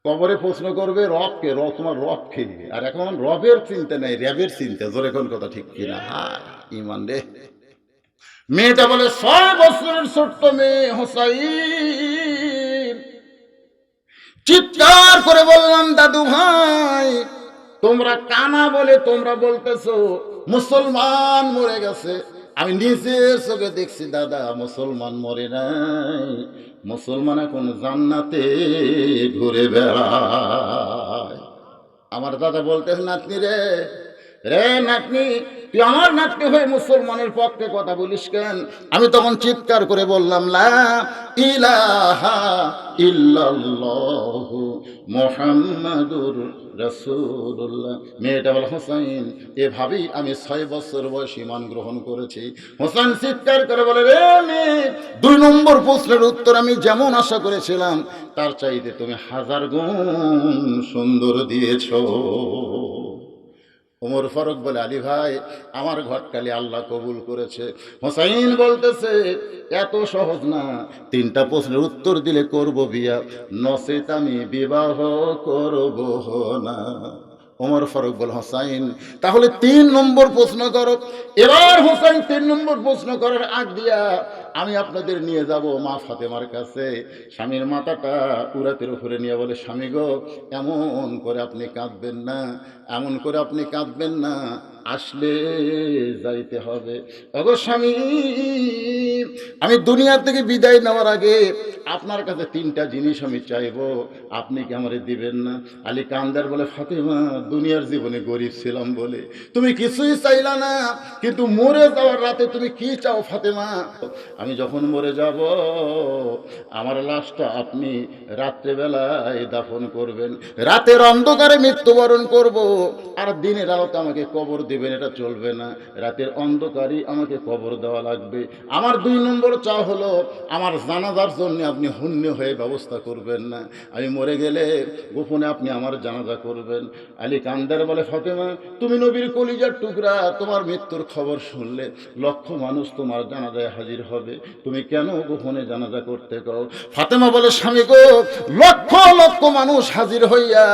কবরে প্রশ্ন করবে রবকে, রব তোমার রব খেয়ে, আর এখন রবের চিন্তা নেই, র্যাবের চিন্তা। জোরে কোন কথা ঠিক কিনা? হ্যাঁ, ইমান রে। মেয়েটা বলে, 6 বছরের ছোট্ট মেয়ে হোসাইন। চিৎকার করে বললাম, দাদু ভাই তোমরা কানা বলে তোমরা বলতেছো মুসলমান মরে গেছে। আমি নিজের চোখে দেখছি দাদা, মুসলমান মরে নাই, মুসলমান এখন জান্নাতে ঘুরে বেড়ায়। আমার দাদা বলতেছে, নাতনি রে, রে নাতনি তুই আমার নাটকে হয়ে মুসলমানের পক্ষে কথা বলিস কেন? আমি তখন চিৎকার করে বললাম, লা ইলাহা ইল্লাল্লাহু মুহাম্মাদুর রাসূলুল্লাহ। মেয়েটা বলে, হোসাইন, এভাবেই আমি 6 বছর বয়স ঈমান গ্রহণ করেছি। হোসেন চিৎকার করে বলে, রে মেয়ে, 2 নম্বর প্রশ্নের উত্তর আমি যেমন আশা করেছিলাম তার চাইতে তুমি 1000 গুণ সুন্দর দিয়েছো। ওমর ফারুক বলে, আলী ভাই, আমার ঘটকালি আল্লাহ কবুল করেছে। হোসাইন বলতেছে, এত সহজ না, 3টা প্রশ্নের উত্তর দিলে করব বিয়া, নচেত আমি বিবাহ করব না। ওমর ফারুক বলে, হোসাইন, তাহলে 3 নম্বর প্রশ্ন করো। এবার হোসাইন 3 নম্বর প্রশ্ন করার আগ দিয়া আমি আপনাদের নিয়ে যাব মা ফাতেমার কাছে। স্বামীর মাথাটা উরাতের উপরে নিয়ে বলে, স্বামী গো, এমন করে আপনি কাঁদবেন না, এমন করে আপনি কাঁদবেন না, আসলে যাইতে হবে। ওগো স্বামী, আমি দুনিয়া থেকে বিদায় নেওয়ার আগে আপনার কাছে 3টা জিনিস আমি চাইবো, আপনি কি আমারে দিবেন না? আলী কান্দার বলে, ফাতেমা, দুনিয়ার জীবনে গরিব ছিলাম বলে তুমি কিছুই চাইলা না, কিন্তু মরে যাওয়ার রাতে তুমি কি চাও ফাতেমা? আমি যখন মরে যাব, আমার লাশটা আপনি রাত্রেবেলায় দাফন করবেন, রাতের অন্ধকারে মৃত্যুবরণ করব, আর দিনের আলোতে আমাকে কবর দিবেন, এটা চলবে না, রাতের অন্ধকারই আমাকে কবর দেওয়া লাগবে। আমার 2 নম্বর চা হলো, আমার জানাজার জন্য আপনি হুন্য হয়ে ব্যবস্থা করবেন না, আমি মরে গেলে গোপনে আপনি আমার জানাজা করবেন। আলী কান্দার বলে, ফাতেমা, তুমি নবীর কলিজার টুকরা, তোমার মৃত্যুর খবর শুনলে 1,00,000 মানুষ তোমার জানাজায় হাজির হবে, তুমি কেন গোপনে জানাজা করতে কও? ফাতেমা বলে, স্বামী গো, 1,00,000 মানুষ হাজির হইয়া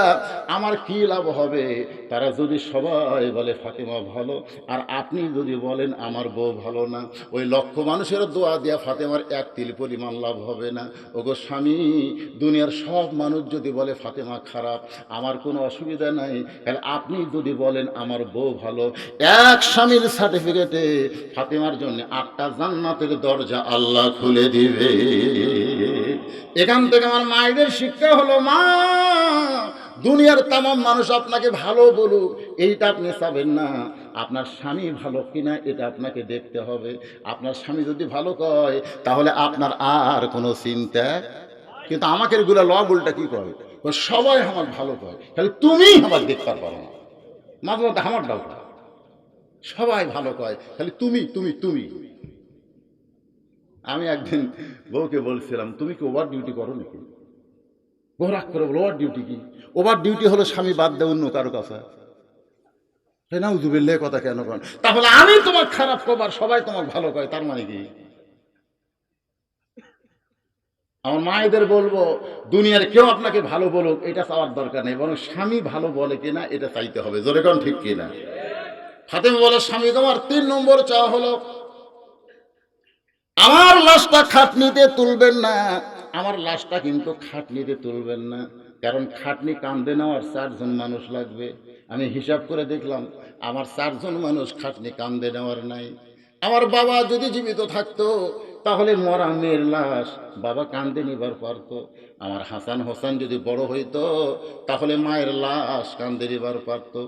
আমার কি লাভ হবে? তারা যদি সবাই বলে ফাতেমা ভালো, আর আপনি যদি বলেন আমার বউ ভালো না, ওই 1,00,000 মানুষের দোয়া দিয়া ফাতেমার 1 তিল পরিমাণ লাভ হবে না। ওগো স্বামী, দুনিয়ার সব মানুষ যদি বলে ফাতেমা খারাপ, আমার কোনো অসুবিধা নাই, তাহলে আপনি যদি বলেন আমার বউ ভালো, এক স্বামীর সার্টিফিকেটে ফাতেমার জন্য 8টা জান্নাতের দরজা আল্লাহ খুলে দিবে। এখান থেকে আমার মায়েদের শিক্ষা হলো, মা, দুনিয়ার তাম মানুষ আপনাকে ভালো বলুক এইটা আপনি চাবেন না, আপনার স্বামী ভালো কিনা এটা আপনাকে দেখতে হবে। আপনার স্বামী যদি ভালো কয় তাহলে আপনার আর কোনো চিন্তা। কিন্তু আমাকে এগুলো ল উল্টা কি কয়, সবাই আমার ভালো কয়, তাহলে তুমি আমার দেখতে পারো না, মাঝে মধ্যে আমার ডাউ, সবাই ভালো কয়, তাহলে তুমি তুমি তুমি আমি একদিন বউকে বলছিলাম, তুমি কি ওভার ডিউটি করো নাকি? বউ রাগ করে বলো, ওভার ডিউটি কি? ওভার ডিউটি হলো স্বামী বাদ দেয় অন্য কারো কাছে। না, উজুবিল্লে কথা কেন করেন? তাহলে আমি তোমার খারাপ কবার, সবাই তোমার ভালো কয়, তার মানে কি? আমার মায়েদের বলবো, দুনিয়ার কেউ আপনাকে ভালো বলুক এটা চাওয়ার দরকার নেই, বরং স্বামী ভালো বলে কিনা এটা চাইতে হবে। জোরে কোন ঠিক কিনা? ফাতেমা বলে, স্বামী তোমার 3 নম্বর চাওয়া হলো, আমার লাশটা খাটনিতে তুলবেন না, আমার লাশটা কিন্তু খাটনিতে তুলবেন না, কারণ খাটনি কান্দে নেওয়ার 4 জন মানুষ লাগবে। আমি হিসাব করে দেখলাম আমার 4 জন মানুষ খাটনি কান্দে নেওয়ার নাই। আমার বাবা যদি জীবিত থাকতো তাহলে মরা মেয়ের লাশ বাবা কান্দে নিবার পারতো। আমার হাসান হোসেন যদি বড় হইতো তাহলে মায়ের লাশ কান্দে নিবার পারতো।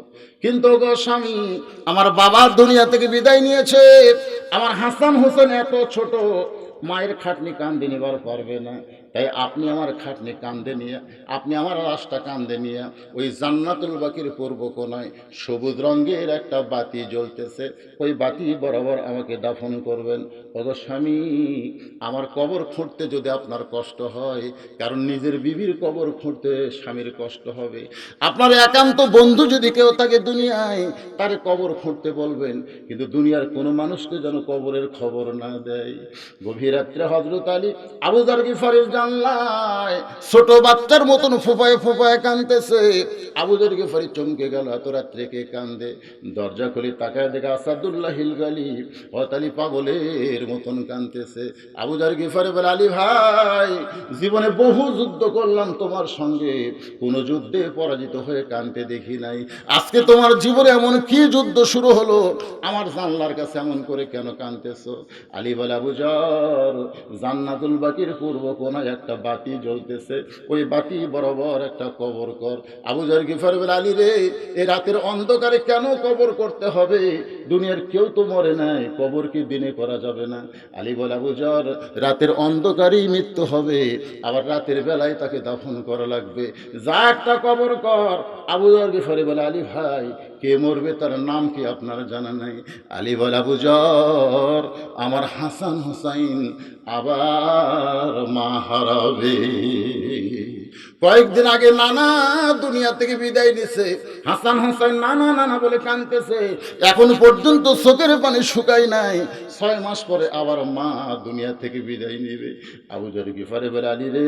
কিন্তু গো স্বামী, আমার বাবা দুনিয়া থেকে বিদায় নিয়েছে, আমার হাসান হোসেন এত ছোট, মায়ের খাটনি কান্দে নিবার পারবে না। তাই আপনি আমার খাটনি কান্দে নিয়ে, আপনি আমার লাশটা কান্দে নিয়ে ওই জান্নাতুল বাকির পূর্ব কোনায় সবুজ রঙের একটা বাতি জ্বলতেছে, ওই বাতি বরাবর আমাকে দাফন করবেন। ওগো স্বামী, আমার কবর খুঁড়তে যদি আপনার কষ্ট হয়, কারণ নিজের বিবির কবর খুঁড়তে স্বামীর কষ্ট হবে, আপনার একান্ত বন্ধু যদি কেউ থাকে দুনিয়ায়, তার কবর খুঁড়তে বলবেন, কিন্তু দুনিয়ার কোনো মানুষকে যেন কবরের খবর না দেয়। গভীর রাত্রে হযরত আলী আবু যার গিফারির জানলায় ছোট বাচ্চার মতন ফোঁপায় ফোঁপায় কাঁদতেছে। আবু যার গিফারি চমকে গেল, এত রাত্রে কে কান্দে? দরজা খুলে তাকায় দেখে আসাদুল্লাহ হিল গালি হযরত আলী পাগলের মতন কাঁদতেছে। আবু যার গিফারি বলে, আলী ভাই, জীবনে বহু যুদ্ধ করলাম তোমার সঙ্গে, কোনো যুদ্ধে পরাজিত হয়ে কাঁদতে দেখি নাই, আজকে তোমার জীবনে এমন কি যুদ্ধ শুরু হলো, আমার জানলার কাছে এমন করে কেন কাঁদতেছো? আলী বলে, আবু যার, জান্নাতুল বাকির পূর্ব কোনায় ফাতেমায় একটা বাতি জ্বলতেছে, ওই বাতি বরাবর একটা কবর কর। আবু যর গিফারি বলে, আলী রে, এই রাতের অন্ধকারে কেন কবর করতে হবে? দুনিয়ার কেউ তো মরে নাই, কবর কি দিনে করা যাবে না? আলী বলে, আবু যর, রাতের অন্ধকারেই মৃত্যু হবে, আবার রাতের বেলায় তাকে দাফন করা লাগবে, যা একটা কবর কর। আবু যর গিফারি বলে, আলী ভাই, কে মরবে তার নাম কি আপনার জানা নাই? আলী বলে, আবু যর, আমার হাসান হুসাইন আবার মা হারাবে। কয়েকদিন আগে নানা দুনিয়া থেকে বিদায় নিছে, হাসান হোসেন নানা নানা বলে কাঁদতেছে, এখন পর্যন্ত চোখের পানি শুকায় নাই, 6 মাস পরে আবার মা দুনিয়া থেকে বিদায় নেবে। আবু যর গিফারি বলে, আলী রে,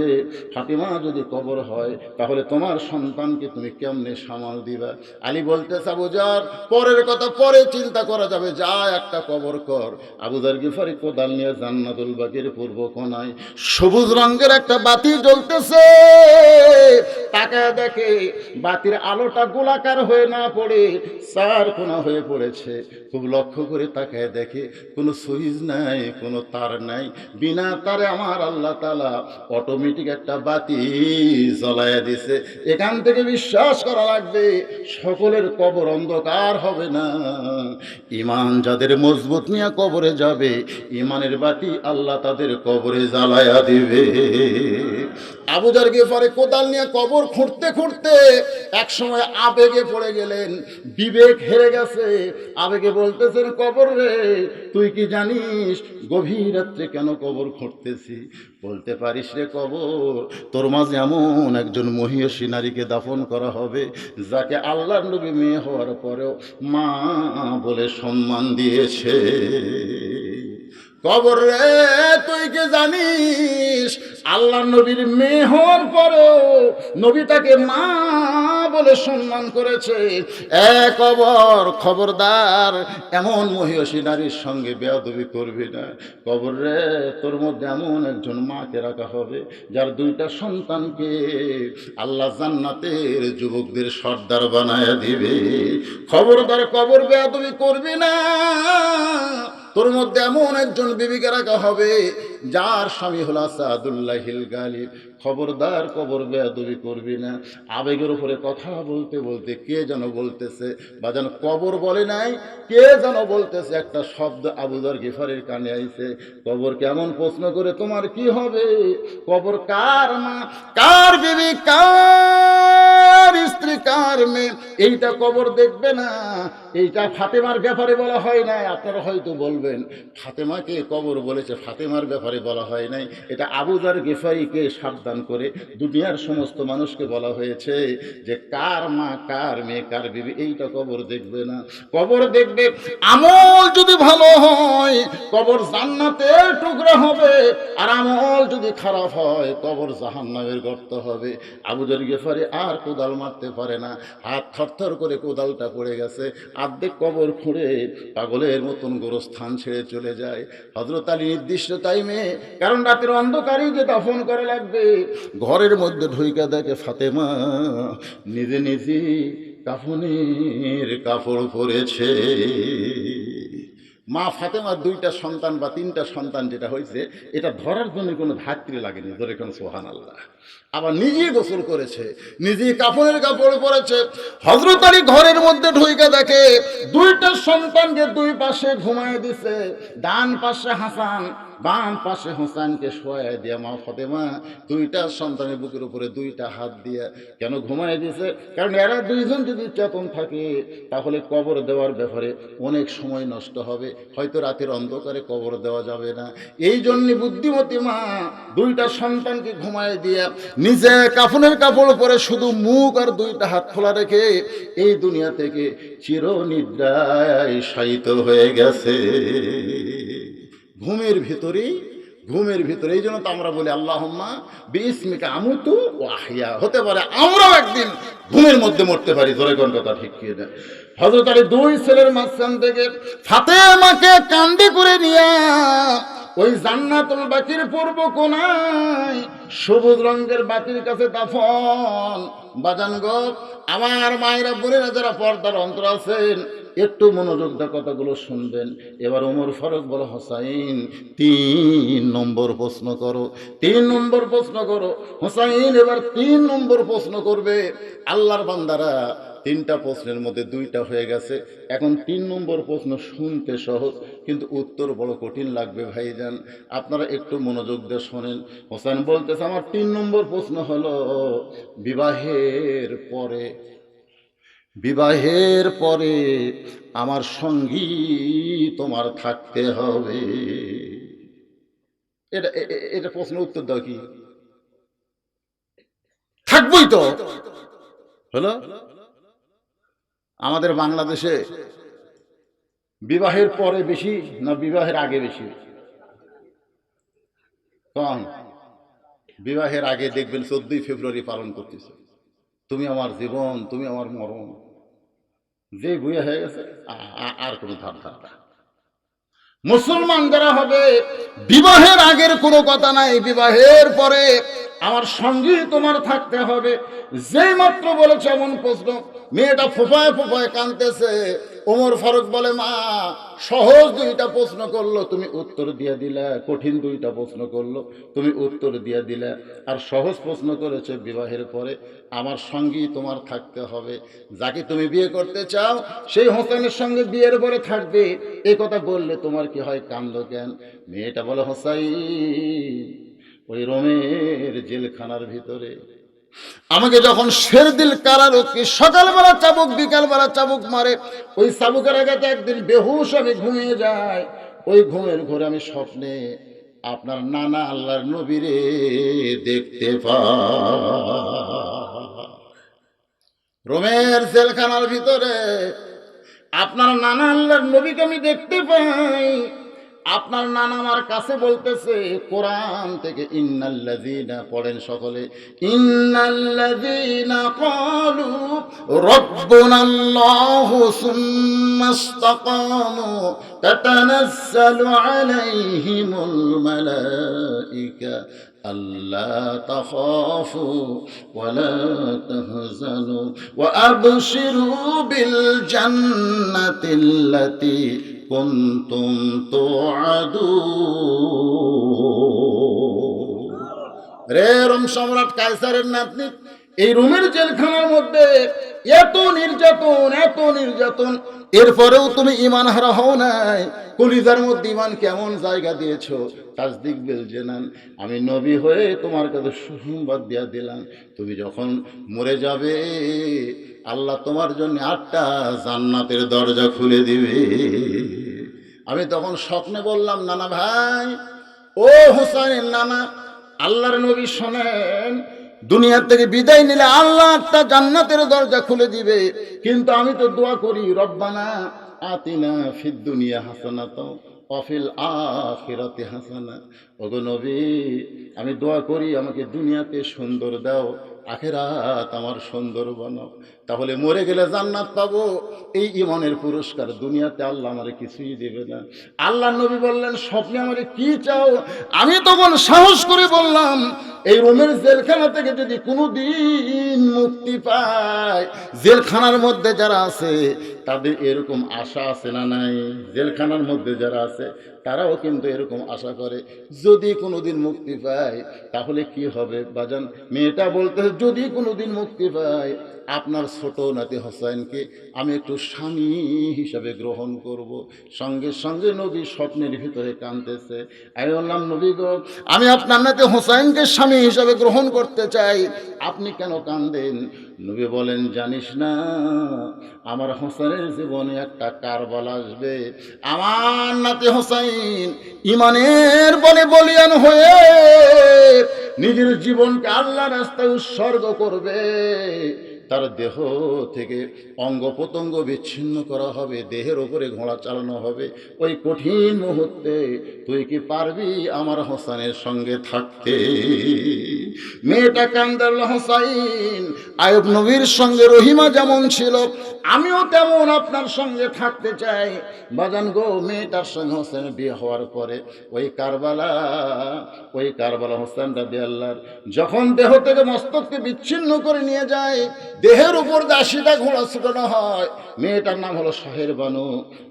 ফাতিমা যদি কবর হয় তাহলে তোমার সন্তানকে তুমি কেমনে সামাল দিবা? আলী বলতেছে, আবু যর, পরের কথা পরে চিন্তা করা যাবে, যা একটা কবর কর। আবু যর গিফারি কোদাল নিয়ে জান্নাতুল বাকির পূর্ব কোনায় সবুজ রঙের একটা বাতি জ্বলতেছে, তাকায় দেখে বাতির আলোটা গোলাকার হয়ে না পড়ে 4 কোনা হয়ে পড়েছে। খুব লক্ষ্য করে তাকায় দেখে কোনো সুইচ নাই, কোনো তার নাই, বিনা তারে আমার আল্লাহ তাআলা অটোমেটিক একটা বাতি জ্বলায়া দিছে। এখান থেকে বিশ্বাস করা লাগবে সকলের কবর অন্ধকার হবে না। ঈমান যাদের মজবুত নিয়ে কবরে যাবে, ঈমানের বাতি আল্লাহ তাদের কবরে জ্বালায়া দিবে। আবু যর গিফারি কোদাল নিয়ে কবর খুঁড়তে খুঁড়তে এক সময় আবেগে পড়ে গেলেন, বিবেক হেরে গেছে। আবেগে বলতেছেন, কবর রে, তুই কি জানিস গভীর রাত্রে কেন কবর খুঁড়তেছি? বলতে পারিস রে কবর, তোর মাঝে এমন একজন মহিয়সী নারীকে দাফন করা হবে যাকে আল্লাহর নবী মেয়ে হওয়ার পরেও মা বলে সম্মান দিয়েছে। কবর রে, তুই কি জানিস আল্লাহ নবীর মেয়ে হওয়ার পরেও নবী তাকে মা বলে সম্মান করেছে? কবর, খবরদার এমন মহিয়সী নারীর সঙ্গে বেয়াদবি করবি না। কবর রে, তোর মধ্যে এমন একজন মাকে রাখা হবে যার 2টা সন্তানকে আল্লাহ জান্নাতের যুবকদের সর্দার বানায়া দিবে। খবরদার কবর বেয়াদবি করবি না। তোর মধ্যে এমন একজন বিবিকে রাখা হবে যার স্বামী হল আসাদুল্লাহিল গালিব। খবরদার কবর বেয়াদবি করবি না। আবেগের উপরে কথা বলতে বলতে কে যেন বলতেছে, বা যেন কবর বলে নাই, কে যেন বলতেছে একটা শব্দ আবু যর গিফারির কানে আইছে। কবর কেমন প্রশ্ন করে, তোমার কি হবে? কবর কার মা, কার বিবি, কার স্ত্রী, কার মেয়ে, এইটা কবর দেখবে না। এইটা ফাতেমার ব্যাপারে বলা হয় নাই। আপনারা হয়তো বলবেন, ফাতেমাকে কবর বলেছে, ফাতেমার ব্যাপারে বলা হয় নাই। এটা আবু যর গিফারিকে সাবধান করে দুনিয়ার সমস্ত মানুষকে বলা হয়েছে যে কার মা, কার মেয়ে, কার বিবি, এইটা কবর দেখবে না। কবর দেখবে আমল যদি ভালো হয় কবর জান্নাতের টুকরা হবে, আর আমল যদি খারাপ হয় কবর জাহান্নামের গর্ত হবে। আবু যর গিফারি আর কোদাল মারতে পারে না, হাত থরথর করে কোদালটা পড়ে গেছে। অর্ধেক কবর খুঁড়ে পাগলের মতন গোরস্থান ছেড়ে চলে যায়। হযরত আলী নির্দিষ্ট টাইমে, কারণ রাতের অন্ধকারেই যে দাফন করা লাগবে, ঘরের মধ্যে ঢুইকা দেখে ফাতেমা নিজে নিজে কাফনের কাপড় পরেছে। মা ফাতেমার 2টা সন্তান বা 3টা সন্তান যেটা হয়েছে, এটা ধরার জন্য কোনো ধাত্রী লাগেনি। ধরে কোন সুবহানাল্লাহ। আবার নিজেই গোসল করেছে, নিজেই কাফনের কাপড় পরেছে। হযরত আলী ঘরের মধ্যে ঢুইকা দেখে 2টা সন্তানকে 2 পাশে ঘুমায় দিছে। ডান পাশে হাসান, বাম পাশে হোসেনকে শোয়ায় দিয়া মা ফাতেমা 2টা সন্তানের বুকের উপরে 2টা হাত দিয়া কেন ঘুমায় দিয়েছে? কারণ এরা 2জন যদি চেতন থাকে তাহলে কবর দেওয়ার ব্যাপারে অনেক সময় নষ্ট হবে, হয়তো রাতের অন্ধকারে কবর দেওয়া যাবে না। এই জন্য বুদ্ধিমতী মা 2টা সন্তানকে ঘুমায় দিয়া নিজে কাফনের কাপড় পরে শুধু মুখ আর 2টা হাত খোলা রেখে এই দুনিয়া থেকে চিরনিদ্রায় শায়িত হয়ে গেছে। ঘুমের ভিতরে, এই জন্য তো আমরা বলি আল্লাহুম্মা বিইসমিকা আমুতু ওয়া আহইয়া। হতে পারে আমরাও একদিন ঘুমের মধ্যে মরতে পারি। ধরে কোন কথা ঠিক কি না? হযরত আলী 2 ছেলের মাঝখান থেকে ফাতেমাকে কাঁধে করে নিয়ে ওই জান্নাতুল বাকির পূর্ব কোনায় সবুজ রঙের বাতির কাছে দাফন। বাজান গো, আমার মায়েরা বোনেরা যারা পর্দার অন্তর আছেন, একটু মনোযোগ দিয়ে কথাগুলো শুনবেন। এবার ওমর ফারুক বলে, হোসাইন 3 নম্বর প্রশ্ন করো, 3 নম্বর প্রশ্ন করো। হোসাইন এবার 3 নম্বর প্রশ্ন করবে। আল্লাহর বান্দারা 3টা প্রশ্নের মধ্যে 2টা হয়ে গেছে। এখন 3 নম্বর প্রশ্ন শুনতে সহজ, কিন্তু উত্তর বড় কঠিন লাগবে ভাইজান। আপনারা একটু মনোযোগ দিয়ে শোনেন। হোসেন বলতেছে, আমার 3 নম্বর প্রশ্ন হলো, বিবাহের পরে আমার সঙ্গী তোমার থাকতে হবে। এটা এটা প্রশ্নের উত্তর দাও কি? থাকবই তো। হলো আমাদের বাংলাদেশে বিবাহের পরে বেশি না বিবাহের আগে বেশি? কম। বিবাহের আগে দেখবেন 14ই ফেব্রুয়ারি পালন করতেছে, তুমি আমার জীবন, তুমি আমার মরণ। যে বুয়ে হয়ে গেছে আর কোনো ধার ধারণা। মুসলমান যারা হবে, বিবাহের আগের কোনো কথা নাই, বিবাহের পরে আমার সঙ্গী তোমার থাকতে হবে। যেই মাত্র বলেছে এমন প্রশ্ন, মেয়েটা ফোফায় ফোফায় কাঁদতেছে। ওমর ফারুক বলে, মা সহজ 2টা প্রশ্ন করলো, তুমি উত্তর দিয়ে দিলে। কঠিন 2টা প্রশ্ন করলো, তুমি উত্তর দিয়ে দিলে। আর সহজ প্রশ্ন করেছে, বিবাহের পরে আমার সঙ্গী তোমার থাকতে হবে। যাকে তুমি বিয়ে করতে চাও সেই হোসেনের সঙ্গে বিয়ের পরে থাকবে। এই কথা বললে তোমার কি হয়, কান্দো কেন? মেয়েটা বলে, হোসাইন ওই রোমের জেলখানার ভিতরে আমাকে যখন শেরদিল কারারক্ষী সকালবেলা চাবুক বিকালবেলা চাবুক মারে, ওই চাবুকের আঘাতে একদিন বেহুশ আমি ঘুমিয়ে যাই। ওই ঘুমের ঘরে আমি স্বপ্নে আপনার নানা আল্লাহর নবীরে দেখতে পাই। রোমের জেলখানার ভিতরে আপনার নানা আল্লাহর নবীকে আমি দেখতে পাই। আপনার নানা আমার কাছে বলতেছে কোরআন থেকে, ইন্নাল্লাযীনা, পড়েন সকলে, ইন্নাল্লাযীনা ক্বালু রাব্বুনাল্লাহু সুম্মা ইসতাকামু তাতানাজ্জালু আলাইহিমুল মালাইকা আল্লা তাখাফু ওয়ালা তাহজানু ওয়া আবশিরু বিল জান্নাতিল্লাতী কুনতুম তুআদুন। রে রোম সম্রাট কায়সারের নাতনি, এই রোমের জেলখানার মধ্যে এত নির্যাতন, এত নির্যাতন, এরপরেও তুমি ঈমান হারা হও নাই। কলিজার মধ্যে ঈমান কেমন জায়গা দিয়েছো। তাসদিক বিল জানান, আমি নবী হয়ে তোমার কাছে সুসংবাদ দিয়া দিলাম, তুমি যখন মরে যাবে আল্লাহ তোমার জন্য 8টা জান্নাতের দরজা খুলে দিবে। আমি তখন স্বপ্নে বললাম, নানা ভাই, ও হোসেনের নানা, আল্লাহর নবী শোনেন, দুনিয়া থেকে বিদায় নিলে আল্লাহ 8টা জান্নাতের দরজা খুলে দিবে। কিন্তু আমি তো দোয়া করি, রব্বানা আতিনা ফিদ দুনিয়া হাসানাতাও ওয়া ফিল আখিরাতি হাসানা। ওগো নবী, আমি দোয়া করি আমাকে দুনিয়াতে সুন্দর দাও, আখিরাত আমার সুন্দর বানাও, তাহলে মরে গেলে জান্নাত পাবো। এই ঈমানের পুরস্কার দুনিয়াতে আল্লাহ আমারে কিছুই দেবে না। আল্লাহ নবী বললেন, স্বপ্নে আমারে কি চাও? আমি তখন সাহস করে বললাম, এই রোমের জেলখানা থেকে যদি কোনোদিন মুক্তি পায়। জেলখানার মধ্যে যারা আছে তাদের এরকম আশা আছে না নাই? জেলখানার মধ্যে যারা আছে তারাও কিন্তু এরকম আশা করে, যদি কোনোদিন মুক্তি পায় তাহলে কি হবে বাজান? মেয়েটা বলতে, যদি কোনোদিন মুক্তি পায় আপনার ছোট নাতি হোসেনকে আমি একটু স্বামী হিসাবে গ্রহণ করব। সঙ্গে সঙ্গে নবী স্বপ্নের ভিতরে কাঁদতেছে। আমি বললাম, নবী গো, আমি আপনার নাতি হোসেনকে স্বামী হিসাবে গ্রহণ করতে চাই, আপনি কেন কাঁদেন? নবী বলেন, জানিস না আমার হোসেনের জীবনে একটা কারবাল আসবে। আমার নাতি হোসেন ঈমানের বলে বলিয়ান হয়ে নিজের জীবনকে আল্লাহর রাস্তায় উৎসর্গ করবে। তার দেহ থেকে অঙ্গ প্রত্যঙ্গ বিচ্ছিন্ন করা হবে, দেহের ওপরে ঘোড়া চালানো হবে। ওই কঠিন মুহূর্তে তুই কি পারবি আমার হোসেনের সঙ্গে থাকতে? মেয়েটা কান্দাল হোসাইন, আয়ুব নবীর সঙ্গে রহিমা যেমন ছিল আমিও তেমন আপনার সঙ্গে থাকতে চাই। বাজান গো, মেয়েটার সঙ্গে হোসেনের বিয়ে হওয়ার পরে ওই কারবালা হোসেন রাদিয়াল্লাহু যখন দেহ থেকে মস্তককে বিচ্ছিন্ন করে নিয়ে যায়, দেহের উপর 80টা ঘোড়া ছুটানো হয়। মেয়েটার নাম হলো শাহের বানু।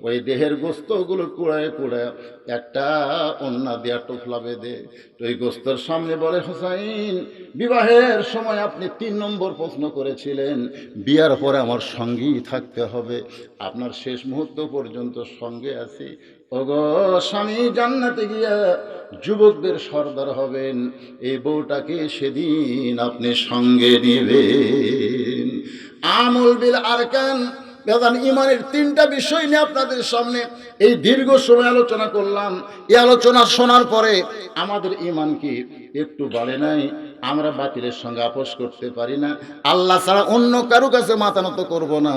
ওই দেহের গোস্তগুলো কুড়ায় কুড়ায় একটা ওন্না দিয়া টোফলা বেঁধে ওই গোস্তর সামনে বলে, হোসাইন, বিবাহের সময় আপনি 3 নম্বর প্রশ্ন করেছিলেন, বিয়ার পরে আমার সঙ্গেই থাকতে হবে, আপনার শেষ মুহূর্ত পর্যন্ত সঙ্গে আছি। ওগো স্বামী জান্নাতে গিয়া যুবকদের সর্দার হবেন, এই বউটাকে সেদিন আপনি সঙ্গে নেবেন। আমল বিল আরকান, বেদান ইমানের 3টা বিষয় নিয়ে আপনাদের সামনে এই দীর্ঘ সময় আলোচনা করলাম। এই আলোচনা শোনার পরে আমাদের ইমান কি একটু বাড়ে নাই? আমরা বাতিলের সঙ্গে আপোষ করতে পারি না। আল্লাহ ছাড়া অন্য কারো কাছে মাথা নত করব না।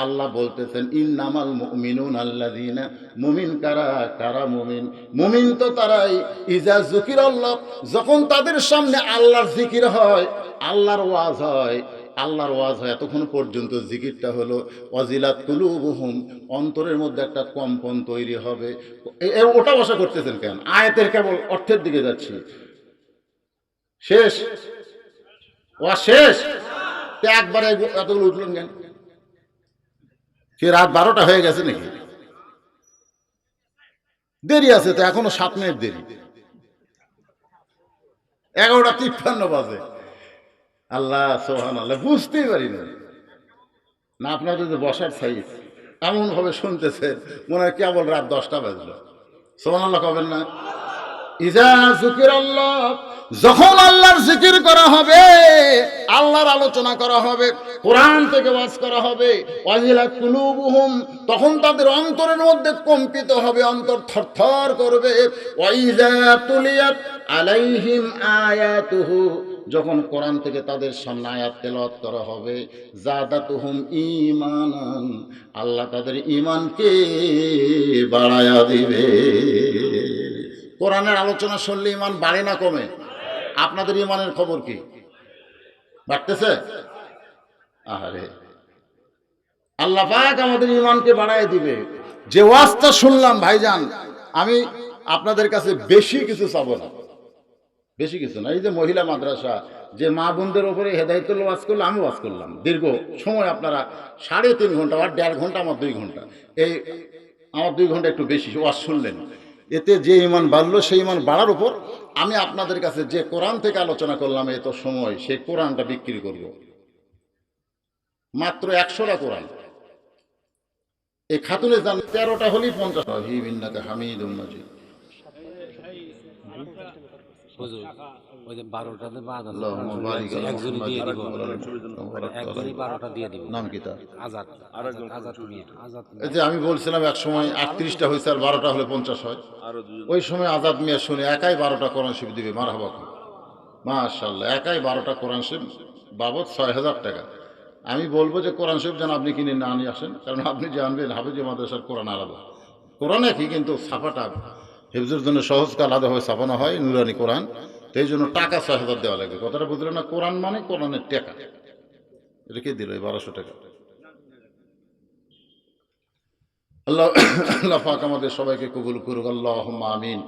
আল্লাহ বলতেছেন, ইন্নামাল মুমিনুনা আল্লাযীনা, মুমিন কারা? কারা মুমিন? মুমিন তো তারাই ইজা যুকিরাল্লাহ, যখন তাদের সামনে আল্লাহর জিকির হয়, আল্লাহর ওয়াজ হয়, আল্লাহর ওয়াজ হয়, এতক্ষণ পর্যন্ত জিকিরটা হলো ওয়াজিলাত কুলুবুহুম, অন্তরের মধ্যে একটা কম্পন তৈরি হবে। ওটা বসা করতেছেন কেন? আয়াতের কেবল অর্থের দিকে যাচ্ছি। শেষ শেষ একবারে এতগুলো উঠলেন কেন? কি রাত 12টা হয়ে গেছে নাকি? দেরি আছে তো, এখনো 7 মিনিট দেরি। 11টা 53 বাজে। আল্লাহ সুবহানাল্লাহ, বুঝতেই পারি না। আপনাদের যে বসার সাইজ এমন ভাবে শুনতেছে মনে হয় কেবল রাত 10টা বাজলো। সুবহানাল্লাহ কবেন না? ইজা যুকিরাল্লাহ, যখন আল্লাহর জিকির করা হবে, আল্লাহর আলোচনা করা হবে, কোরআন থেকে ওয়াজ করা হবে, ওয়াজিলাত কুলুবুহুম, তখন তাদের অন্তরের মধ্যে কম্পিত হবে, অন্তর থরথর করবে। ওয়াইজা তুলিয়াত আলাইহিম আয়াতুহু, যখন কোরআন থেকে তাদের সামনে আয়াত তেলাওয়াত করা হবে, জাদাতুহুম ঈমানান, আল্লাহ তাদের ঈমানকে বাড়ায়া দিবে। কোরআনের আলোচনা শুনলে ঈমান বাড়ে না কমে? আপনাদের ঈমানের খবর কি? বাড়তেছে? আরে আল্লাহ পাক আমাদের ঈমানকে বাড়ায় দিবে। যে ওয়াজটা শুনলাম ভাইজান, আমি আপনাদের কাছে বেশি কিছু চাবো না, বেশি কিছু না। এই যে মহিলা মাদ্রাসা, যে মা বোনদের উপরে হেদায়েতুল ওয়াজ করলো, আমি ওয়াজ করলাম দীর্ঘ সময়, আপনারা 3.5 ঘন্টা আর 1.5 ঘন্টা, আমার 2 ঘন্টা, এই আমার 2 ঘন্টা একটু বেশি ওয়াজ শুনলেন। এতে যে ঈমান বাড়লো, সেই ঈমান বাড়ার উপর আমি আপনাদের কাছে যে কোরআন থেকে আলোচনা করলাম এত সময়, সেই কোরআনটা বিক্রি করব মাত্র 100টা কোরআন। এই খাতুনে যান 13টা হলেই 50। হিবিন্নাকা হামিদুম মাজিদ। ওই যে 12টাতে বাদ আছে, আল্লাহুম্মা বারিক আলা একজনই দিয়ে দিব, মুহাম্মাদ। 12টা দিয়ে দিব। নাম কি তার? আজাদ, আজাদ মিয়া, আজাদ মিয়া। এই যে আমি বলছিলাম এক সময় 38টা হয়েছে আর 12টা হলে 50 হয়। ওই সময় আজাদ মিয়া শুনে একাই 12টা কোরআন শরীফ দিবে। মারহাবা, মাশাআল্লাহ, একাই 12টা কোরআন শরীফ বাবদ 6000 টাকা। আমি বলবো যে কোরআন শরীফ যেন আপনি কিনে না নিয়ে আসেন, কারণ আপনি জানবেন হাফেজি মাদ্রাসার কোরআন আলাদা, কোরআন একই কিন্তু ছাপাটা হিফজের জন্য সহজকে আলাদাভাবে ছাপানো হয়, নুরানি কোরআন। তো এই জন্য টাকা 6000 দেওয়া লাগবে। কথাটা বুঝলেন না? কোরআন মানে কোরআনের টাকা। এটা কে দিল? এই 1200 টাকা। আল্লাহ আল্লাহ পাক আমাদের সবাইকে কবুল করুক। আল্লাহুম্মা আমিন।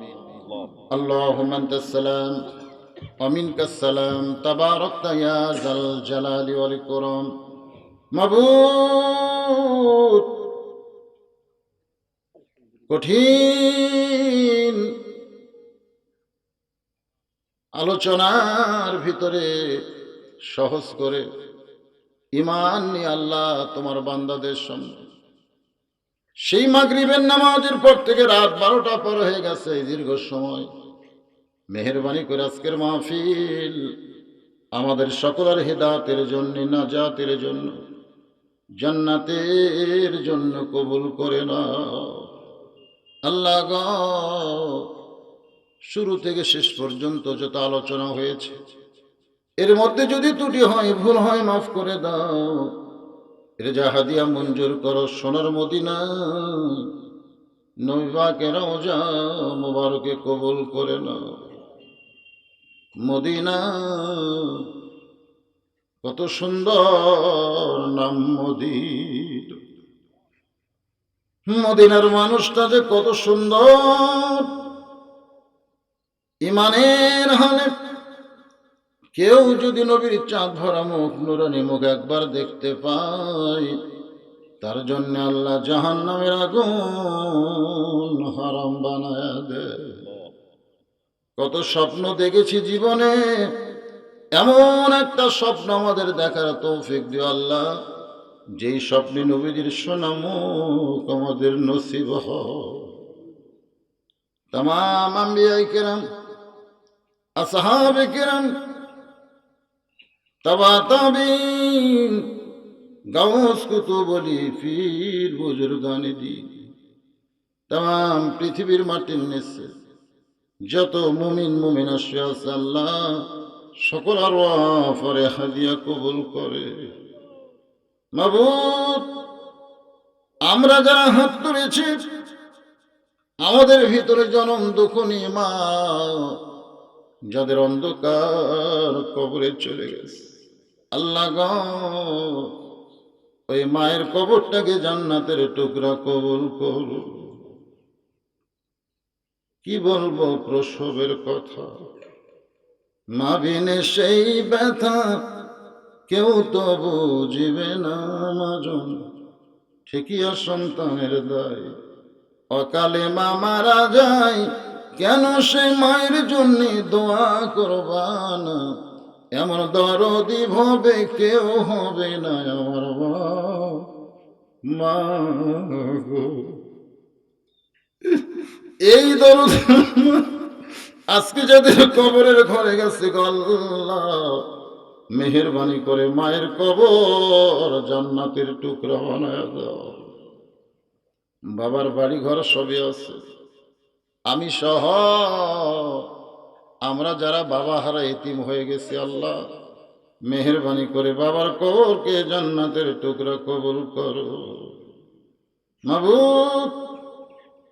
আল্লাহুম্মা আনতাস সালাম ওয়া মিনকাস সালাম, তাবারাকতা ইয়া যাল জালালি ওয়াল ইকরাম। মাবুদ, কঠিন আলোচনার ভিতরে সহজ করে ঈমান নিয়ে আল্লাহ তোমার বান্দাদের সামনে, সেই মাগরিবের নামাজের পর থেকে রাত 12টা পর হয়ে গেছে, এই দীর্ঘ সময় মেহেরবানি করে আজকের মাহফিল আমাদের সকলের হেদায়েতের জন্য, নাজাতের জন্য, জান্নাতের জন্য কবুল করে নাও। আল্লাহ গো, শুরু থেকে শেষ পর্যন্ত যত আলোচনা হয়েছে এর মধ্যে যদি ত্রুটি হয়, ভুল হয়, মাফ করে দাও। এর যা হাদিয়া মঞ্জুর করো সোনার মদিনা নবী পাকের রওজা মুবারকে কবুল করে নাও। মদিনা কত সুন্দর নাম মদিনা। মদিনার মানুষটা যে কত সুন্দর, ইমানের হালে কেউ যদি নবীর চাঁদ ভরা মুখ, নুরানি মুখ একবার দেখতে পায়, তার জন্য আল্লাহ জাহান্নামের আগুন হারাম বানায়া দেয়। কত স্বপ্ন দেখেছি জীবনে, এমন একটা স্বপ্ন আমাদের দেখার তৌফিক দিও আল্লাহ, যেই স্বপ্নে নবীজির সোনা মুখ আমাদের নসিব হয়। তামাম আম্বিয়ায়ে কেরাম, আসহাবে কেরাম, তাবা তাবিন, গাউস কুতুব ওলি, পীর বুজুর্গানে দিন, তাম পৃথিবীর মাটির নিচে যত মুমিন মুমিনা শুয়ে আছে আল্লাহ সকল আরওয়াহ পরে হাদিয়া কবুল করে। মাবুদ, আমরা যারা হাত তুলেছি, আমাদের ভিতরে জনম দুঃখনী মা যাদের অন্ধকার কবরে চলে গেছে, আল্লাহ গো ওই মায়ের কবরটাকে জান্নাতের টুকরা কবুল করো। কি বলবো প্রসবের কথা, মা বিনে সেই ব্যথা কেউ তো বুঝিবে না। মাজন ঠিকিয়া সন্তানের দায়, অকালে মা মারা যায়, কেন সেই মায়ের জন্য দোয়া করবা না? এমন দরদি ভবে কেউ হবে না আমার মা গো। এই দরদ আজকে যাদের কবরের ঘরে গেছে, আল্লাহ মেহেরবানি করে মায়ের কবর জান্নাতের টুকরা বানায় দাও। বাবার বাড়ি ঘর সবই আছে, আমি সহ আমরা যারা বাবা হারা এতিম হয়ে গেছি, আল্লাহ মেহেরবানি করে বাবার কবরকে জান্নাতের টুকরা কবুল করো। মাবুদ,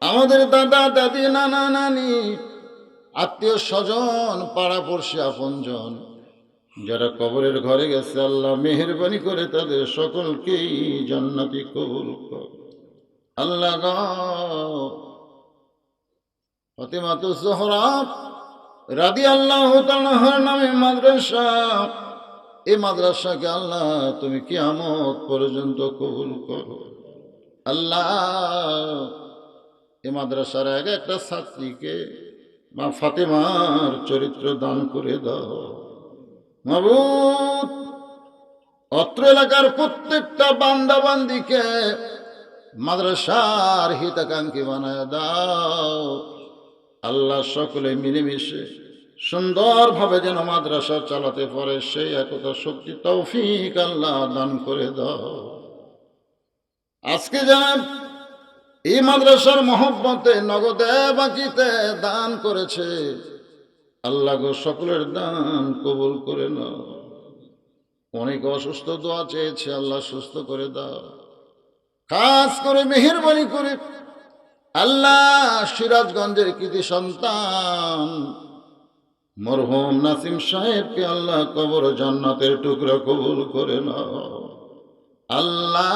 আমাদের দাদা দাদি নানা নানি আত্মীয় স্বজন পাড়াপড়শি আপনজন যারা কবরের ঘরে গেছে, আল্লাহ মেহেরবানি করে তাদের সকলকেই জান্নাতি কবুল কর। আল্লাহ গো, ফাতিমাতুজ জোহরা রাদিয়াল্লাহু তাআলার নামে মাদ্রাসা, এই মাদ্রাসাকে আল্লাহ তুমি কিয়ামত পর্যন্ত কবুল করো। আল্লাহ এই মাদ্রাসার এক একটা ছাত্রীকে মা ফাতেমার চরিত্র দান করে দাও। মাবুদ, অত্র এলাকার প্রত্যেকটা বান্দা বান্দিকে মাদ্রাসার হিতাকাঙ্ক্ষী বানায় দাও। আল্লাহ সকলে মিলেমিশে সুন্দরভাবে যেন মাদ্রাসা চালাতে পারে, সেই একতা শক্তি তৌফিক আল্লাহ দান করে দাও। আজকে যেন এই মাদ্রাসার মহব্বতে নগদে বাকিতে দান করেছে, আল্লাহ গো সকলের দান কবুল করে নাও। অনেক অসুস্থ দোয়া চেয়েছে, আল্লাহ সুস্থ করে দাও। খাস করে মেহেরবানি করে আল্লাহ সিরাজগঞ্জের কৃতি সন্তান মরহুম নাসিম সাহেবকে আল্লাহ কবর জান্নাতের টুকরা কবুল করে নাও। আল্লাহ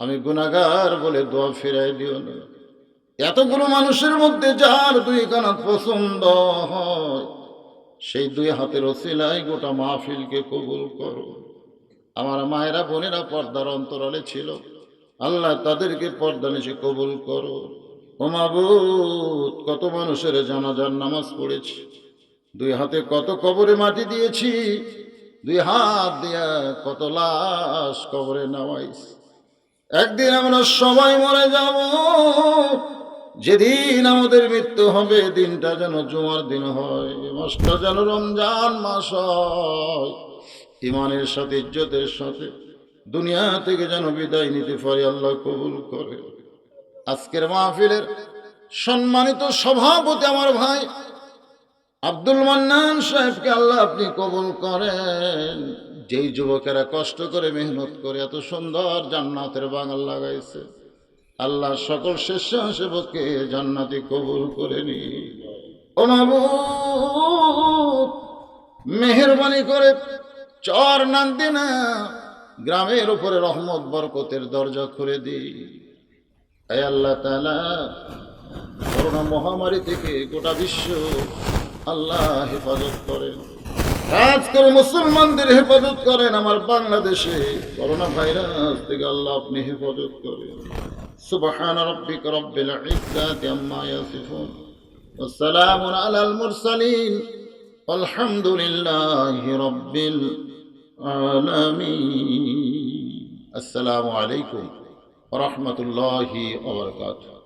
আমি গুনাহগার বলে দোয়া ফিরাই দিও না। এতগুলো মানুষের মধ্যে যার দুই কানাত পছন্দ হয়, সেই দুই হাতের ওসিলায় গোটা মাহফিলকে কবুল করো। আমার মায়েরা বোনেরা পর্দার অন্তরালে ছিল, আল্লাহ তাদেরকে পর্দা নিশে কবুল করো। ও মাবুদ, কত মানুষের জানাজার নামাজ পড়েছি, দুই হাতে কত কবরে মাটি দিয়েছি, দুই হাত দিয়া কত লাশ কবরে নামাইছি। একদিন আমরা সবাই মরে যাব, যেদিন আমাদের মৃত্যু হবে দিনটা যেন জুমার দিন হয়, মাসটা যেন রমজান মাস হয়। ইমানের সাথে ইজ্জতের সাথে দুনিয়া থেকে যেন বিদায় নিতে পারি, আল্লাহ কবুল করে। আজকের মাহফিলের সম্মানিত সভাপতি আমার ভাই আব্দুল মান্নান সাহেবকে আল্লাহ আপনি কবুল করেন। যেই যুবকেরা কষ্ট করে মেহনত করে এত সুন্দর জান্নাতের বাগান লাগাইছে, আল্লাহ সকল স্বেচ্ছাসেবককে জান্নাতি কবুল করে নি। ও ও মাবুদ, মেহেরবানি করে চর নান্দিনা গ্রামের উপরে রহমত বরকতের দরজা খুলে দি। হে আল্লাহ তাআলা, করোনা মহামারী থেকে গোটা বিশ্ব আল্লাহ হেফাজত করেন, কাজ করে মুসলমানদের হেফাজত করেন। আমার বাংলাদেশে করোনা ভাইরাস থেকে আল্লাহ আপনি হেফাজত করেন। সুবহান রাব্বিকা রাব্বিল ইজ্জাতি আম্মা ইয়াসিফুন ওয়া সালামুন আলাল মুরসালিন আলহামদুলিল্লাহি রাব্বিল আলামিন। আসসালামু আলাইকুম ওয়া রাহমাতুল্লাহি ওয়া বারাকাতুহু।